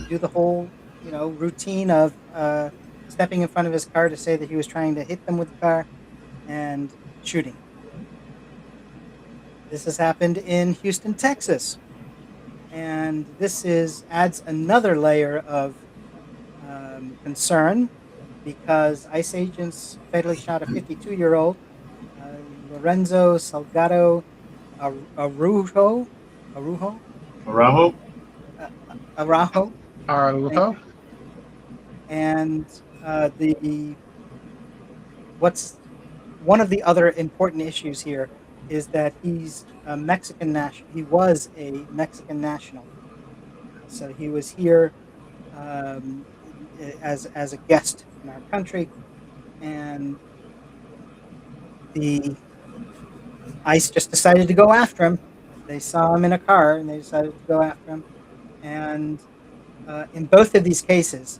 Speaker 3: do the whole, routine of stepping in front of his car to say that he was trying to hit them with the car and shooting him. This has happened in Houston, Texas, and this adds another layer of concern because ICE agents fatally shot a 52-year-old Lorenzo Salgado Araujo.
Speaker 1: Araujo?
Speaker 3: Araujo.
Speaker 2: Araujo.
Speaker 3: And what's one of the other important issues here is that he's a Mexican national. He was a Mexican national, so he was here as a guest in our country, and the ICE just decided to go after him. They saw him in a car, and they decided to go after him. And in both of these cases,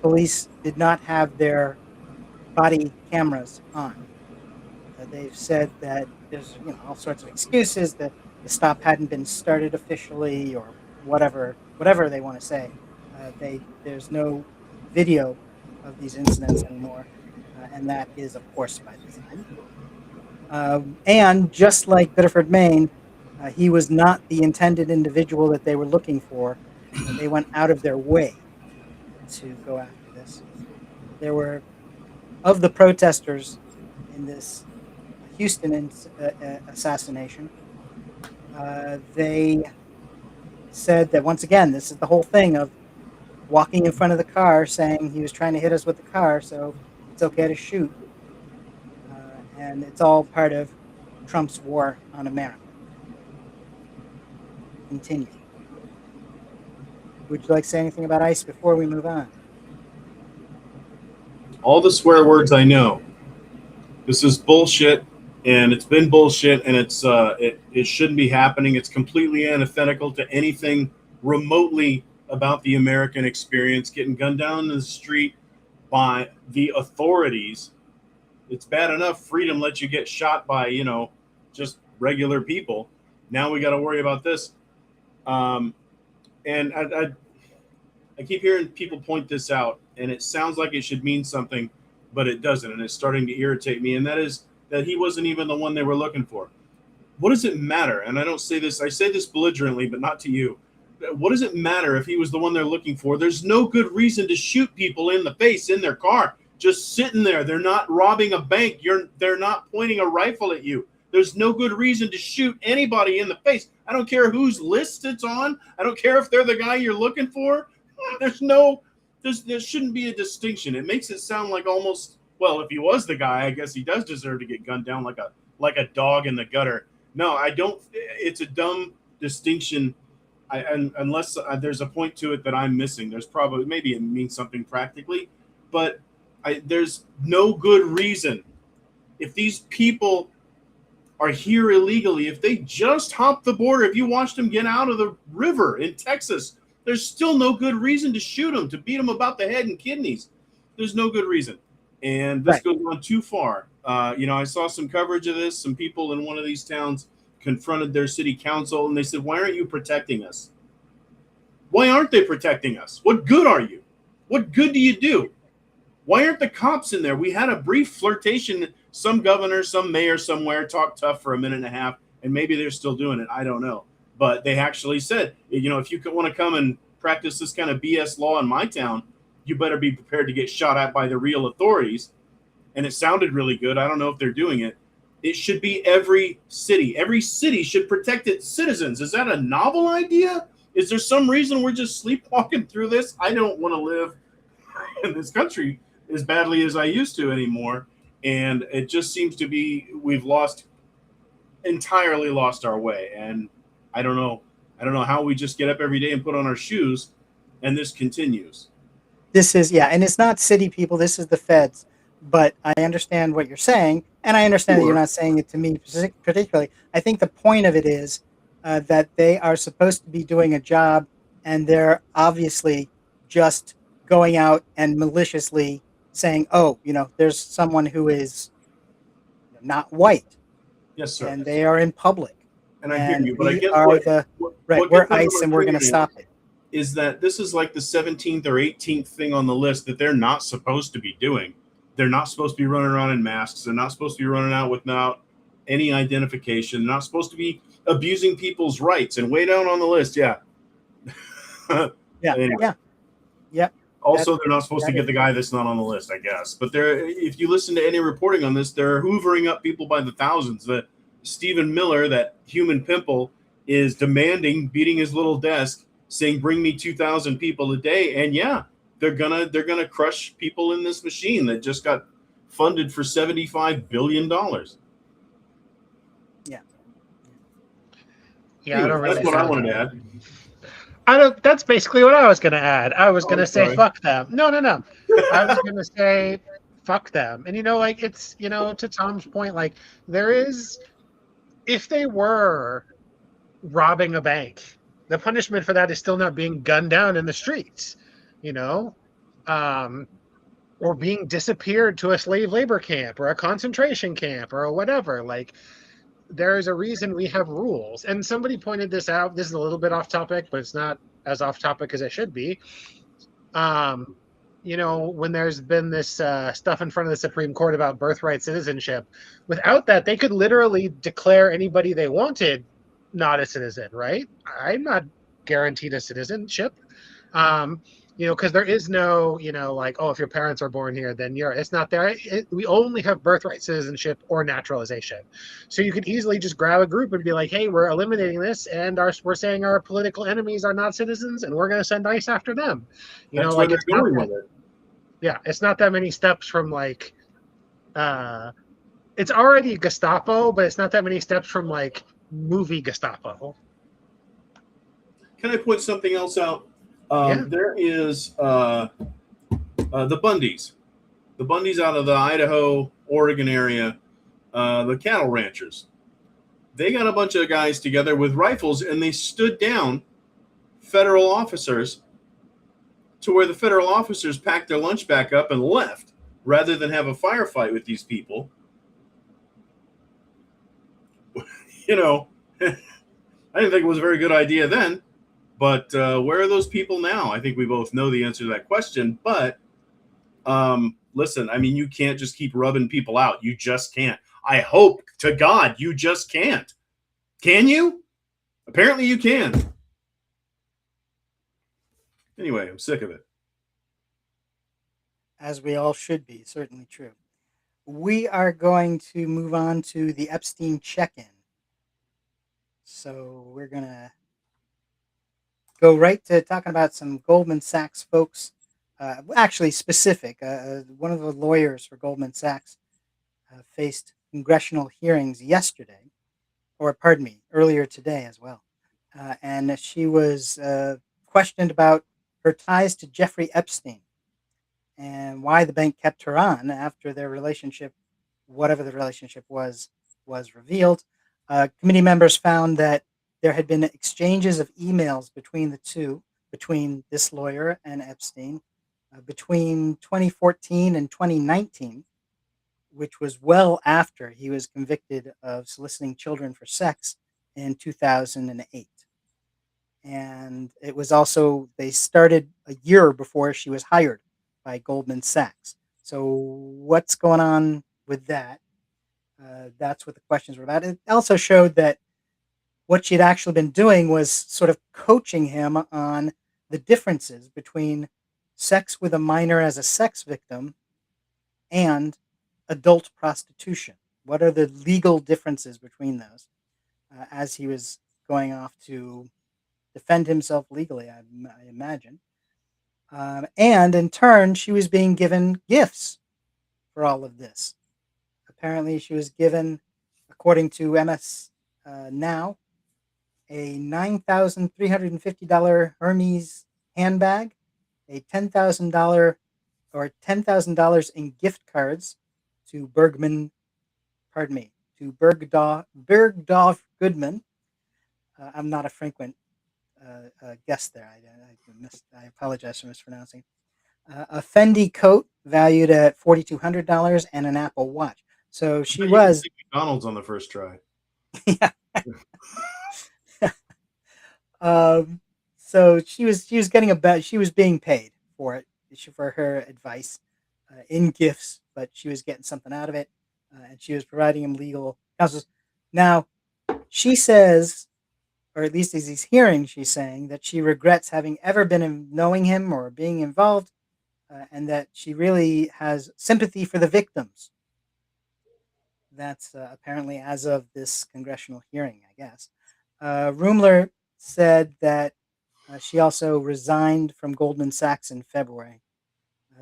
Speaker 3: police did not have their body cameras on. They've said that there's all sorts of excuses that the stop hadn't been started officially or whatever they want to say. There's no video of these incidents anymore, and that is, of course, by design. And just like Biddeford, Maine, he was not the intended individual that they were looking for. They went out of their way to go after this. There were, of the protesters in this Houston assassination, they said that, once again, this is the whole thing of walking in front of the car saying he was trying to hit us with the car, so it's okay to shoot. And it's all part of Trump's war on America. Continue. Would you like to say anything about ICE before we move on?
Speaker 1: All the swear words I know. This is bullshit, and it's been bullshit, and it shouldn't be happening. It's completely antithetical to anything remotely about the American experience. Getting gunned down in the street by the authorities. It's bad enough freedom lets you get shot by, just regular people. Now we got to worry about this. And I keep hearing people point this out, and it sounds like it should mean something, but it doesn't. And it's starting to irritate me. And that is that he wasn't even the one they were looking for. What does it matter? And I say this belligerently, but not to you. What does it matter if he was the one they're looking for? There's no good reason to shoot people in the face in their car. Just sitting there. They're not robbing a bank. They're not pointing a rifle at you. There's no good reason to shoot anybody in the face. I don't care whose list it's on. I don't care if they're the guy you're looking for. There shouldn't be a distinction. It makes it sound like almost, well, if he was the guy, I guess he does deserve to get gunned down like a dog in the gutter. No, I don't. It's a dumb distinction. Unless there's a point to it that I'm missing. There's probably, maybe it means something practically, but there's no good reason. If these people are here illegally, if they just hopped the border, if you watched them get out of the river in Texas, there's still no good reason to shoot them, to beat them about the head and kidneys. There's no good reason. And this goes on too far. I saw some coverage of this. Some people in one of these towns confronted their city council, and they said, why aren't you protecting us? Why aren't they protecting us? What good are you? What good do you do? Why aren't the cops in there? We had a brief flirtation. Some governor, some mayor somewhere talked tough for a minute and a half, and maybe they're still doing it. I don't know. But they actually said, if you want to come and practice this kind of BS law in my town, you better be prepared to get shot at by the real authorities. And it sounded really good. I don't know if they're doing it. It should be every city. Every city should protect its citizens. Is that a novel idea? Is there some reason we're just sleepwalking through this? I don't want to live in this country as badly as I used to anymore. And it just seems to be we've entirely lost our way. And I don't know. I don't know how we just get up every day and put on our shoes and this continues.
Speaker 3: This is, yeah, and it's not city people, this is the feds. But I understand what you're saying, and I understand that you're
Speaker 1: Sure.
Speaker 3: not saying it to me particularly. I think the point of it is that they are supposed to be doing a job, and they're obviously just going out and maliciously saying, "Oh, there's someone who is not white,
Speaker 1: Yes, sir.
Speaker 3: and they are in public,
Speaker 1: And I hear
Speaker 3: and
Speaker 1: you, but I
Speaker 3: we
Speaker 1: guess
Speaker 3: are the right.
Speaker 1: what
Speaker 3: We're
Speaker 1: gets under
Speaker 3: ICE,
Speaker 1: my
Speaker 3: and we're going to stop
Speaker 1: fingernails
Speaker 3: it."
Speaker 1: is that this is like the 17th or 18th thing on the list that they're not supposed to be doing. They're not supposed to be running around in masks. They're not supposed to be running out without any identification. They're not supposed to be abusing people's rights. And way down on the list, yeah.
Speaker 3: Yeah,
Speaker 1: Anyway,
Speaker 3: yeah, yeah. That
Speaker 1: also they're not supposed to
Speaker 3: that
Speaker 1: get
Speaker 3: is
Speaker 1: the guy that's not on the list, I guess. But they're if you listen to any reporting on this, they're hoovering up people by the thousands. The Stephen Miller, that human pimple, is demanding, beating his little desk, saying, "Bring me 2,000 people a day." And yeah, they're gonna crush people in this machine that just got funded for $75 billion.
Speaker 3: yeah.
Speaker 2: Yeah, I
Speaker 1: Anyways,
Speaker 2: don't
Speaker 1: that's
Speaker 2: really
Speaker 1: what I
Speaker 2: have.
Speaker 1: wanted to add.
Speaker 2: I don't. That's basically what I was going to add. I was
Speaker 1: Oh,
Speaker 2: going
Speaker 1: I'm
Speaker 2: to say
Speaker 1: sorry.
Speaker 2: fuck them. No, no, no. I was going to say fuck them. And like it's to Tom's point, like there is, if they were robbing a bank, the punishment for that is still not being gunned down in the streets, you know, um, or being disappeared to a slave labor camp or a concentration camp or whatever. Like there is a reason we have rules. And somebody pointed this out. This is a little bit off topic, but it's not as off topic as it should be. Um, when there's been this stuff in front of the Supreme Court about birthright citizenship, without that, they could literally declare anybody they wanted not a citizen, right? I'm not guaranteed a citizenship. Um, because there is no, like, oh, if your parents are born here, then it's not there. We only have birthright citizenship or naturalization. So you could easily just grab a group and be like, hey, we're eliminating this, and we're saying our political enemies are not citizens, and we're going to send ICE after them.
Speaker 1: That's where
Speaker 2: Like
Speaker 1: they're
Speaker 2: it's not
Speaker 1: going
Speaker 2: that,
Speaker 1: with it.
Speaker 2: yeah, it's not that many steps from like, it's already Gestapo, but it's not that many steps from like movie Gestapo.
Speaker 1: Can I point something else out?
Speaker 2: Yeah.
Speaker 1: There is the Bundys. The Bundys out of the Idaho, Oregon area, the cattle ranchers. They got a bunch of guys together with rifles and they stood down federal officers to where the federal officers packed their lunch back up and left rather than have a firefight with these people. I didn't think it was a very good idea then, but where are those people now? I think we both know the answer to that question, but listen, I mean, you can't just keep rubbing people out. You just can't. I hope to God you just can't. Can you? Apparently you can. Anyway, I'm sick of it.
Speaker 3: As we all should be, certainly true. We are going to move on to the Epstein check-in. So we're going to go right to talking about some Goldman Sachs folks, actually specific. One of the lawyers for Goldman Sachs faced congressional hearings yesterday, or pardon me, earlier today as well. And she was questioned about her ties to Jeffrey Epstein and why the bank kept her on after their relationship, whatever the relationship was revealed. Committee members found that there had been exchanges of emails between the two, between this lawyer and Epstein, between 2014 and 2019, which was well after he was convicted of soliciting children for sex in 2008. And it was also, they started a year before she was hired by Goldman Sachs. So what's going on with that? That's what the questions were about. It also showed that what she'd actually been doing was sort of coaching him on the differences between sex with a minor as a sex victim and adult prostitution. What are the legal differences between those? As he was going off to defend himself legally, I imagine. And in turn, she was being given gifts for all of this. Apparently, she was given, according to MS Now, a $9,350 Hermes handbag, a $10,000 in gift cards to Bergdorf Goodman. I'm not a frequent guest there. I apologize for mispronouncing. A Fendi coat valued at $4,200 and an Apple Watch. So she
Speaker 1: You can
Speaker 3: was,
Speaker 1: say McDonald's on the first try.
Speaker 3: yeah. So she was getting she was being paid for it, for her advice in gifts, but she was getting something out of it, and she was providing him legal counsel. Now, she says, or at least as he's hearing, she's saying that she regrets having ever been knowing him or being involved, and that she really has sympathy for the victims. That's apparently as of this congressional hearing, I guess. Rumler said that she also resigned from Goldman Sachs in February.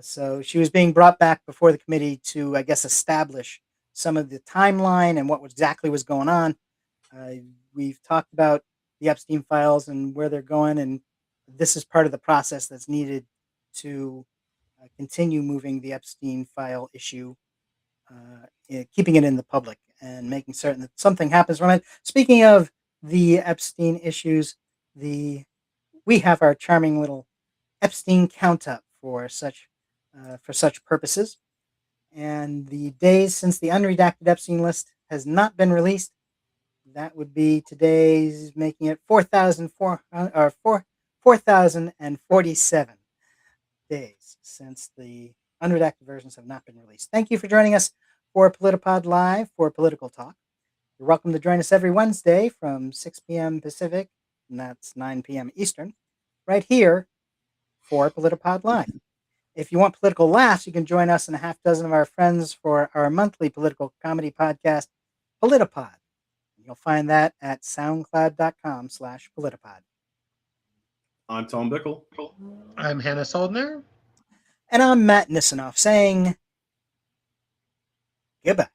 Speaker 3: So she was being brought back before the committee to, I guess, establish some of the timeline and what exactly was going on. We've talked about the Epstein files and where they're going, and this is part of the process that's needed to continue moving the Epstein file issue, keeping it in the public and making certain that something happens from it. Speaking of the Epstein issues, we have our charming little Epstein count up for such purposes. And the days since the unredacted Epstein list has not been released, that would be today's, making it 4,047 days since the unredacted versions have not been released. Thank you for joining us for PolitiPod Live for Political Talk. You're welcome to join us every Wednesday from 6 p.m. Pacific, and that's 9 p.m. Eastern, right here for PolitiPod Live. If you want political laughs, you can join us and a half dozen of our friends for our monthly political comedy podcast, PolitiPod. You'll find that at soundcloud.com/PolitiPod.
Speaker 1: I'm Tom Bickle.
Speaker 2: I'm Hannah Soldner.
Speaker 3: And I'm Matt Nisanoff saying goodbye.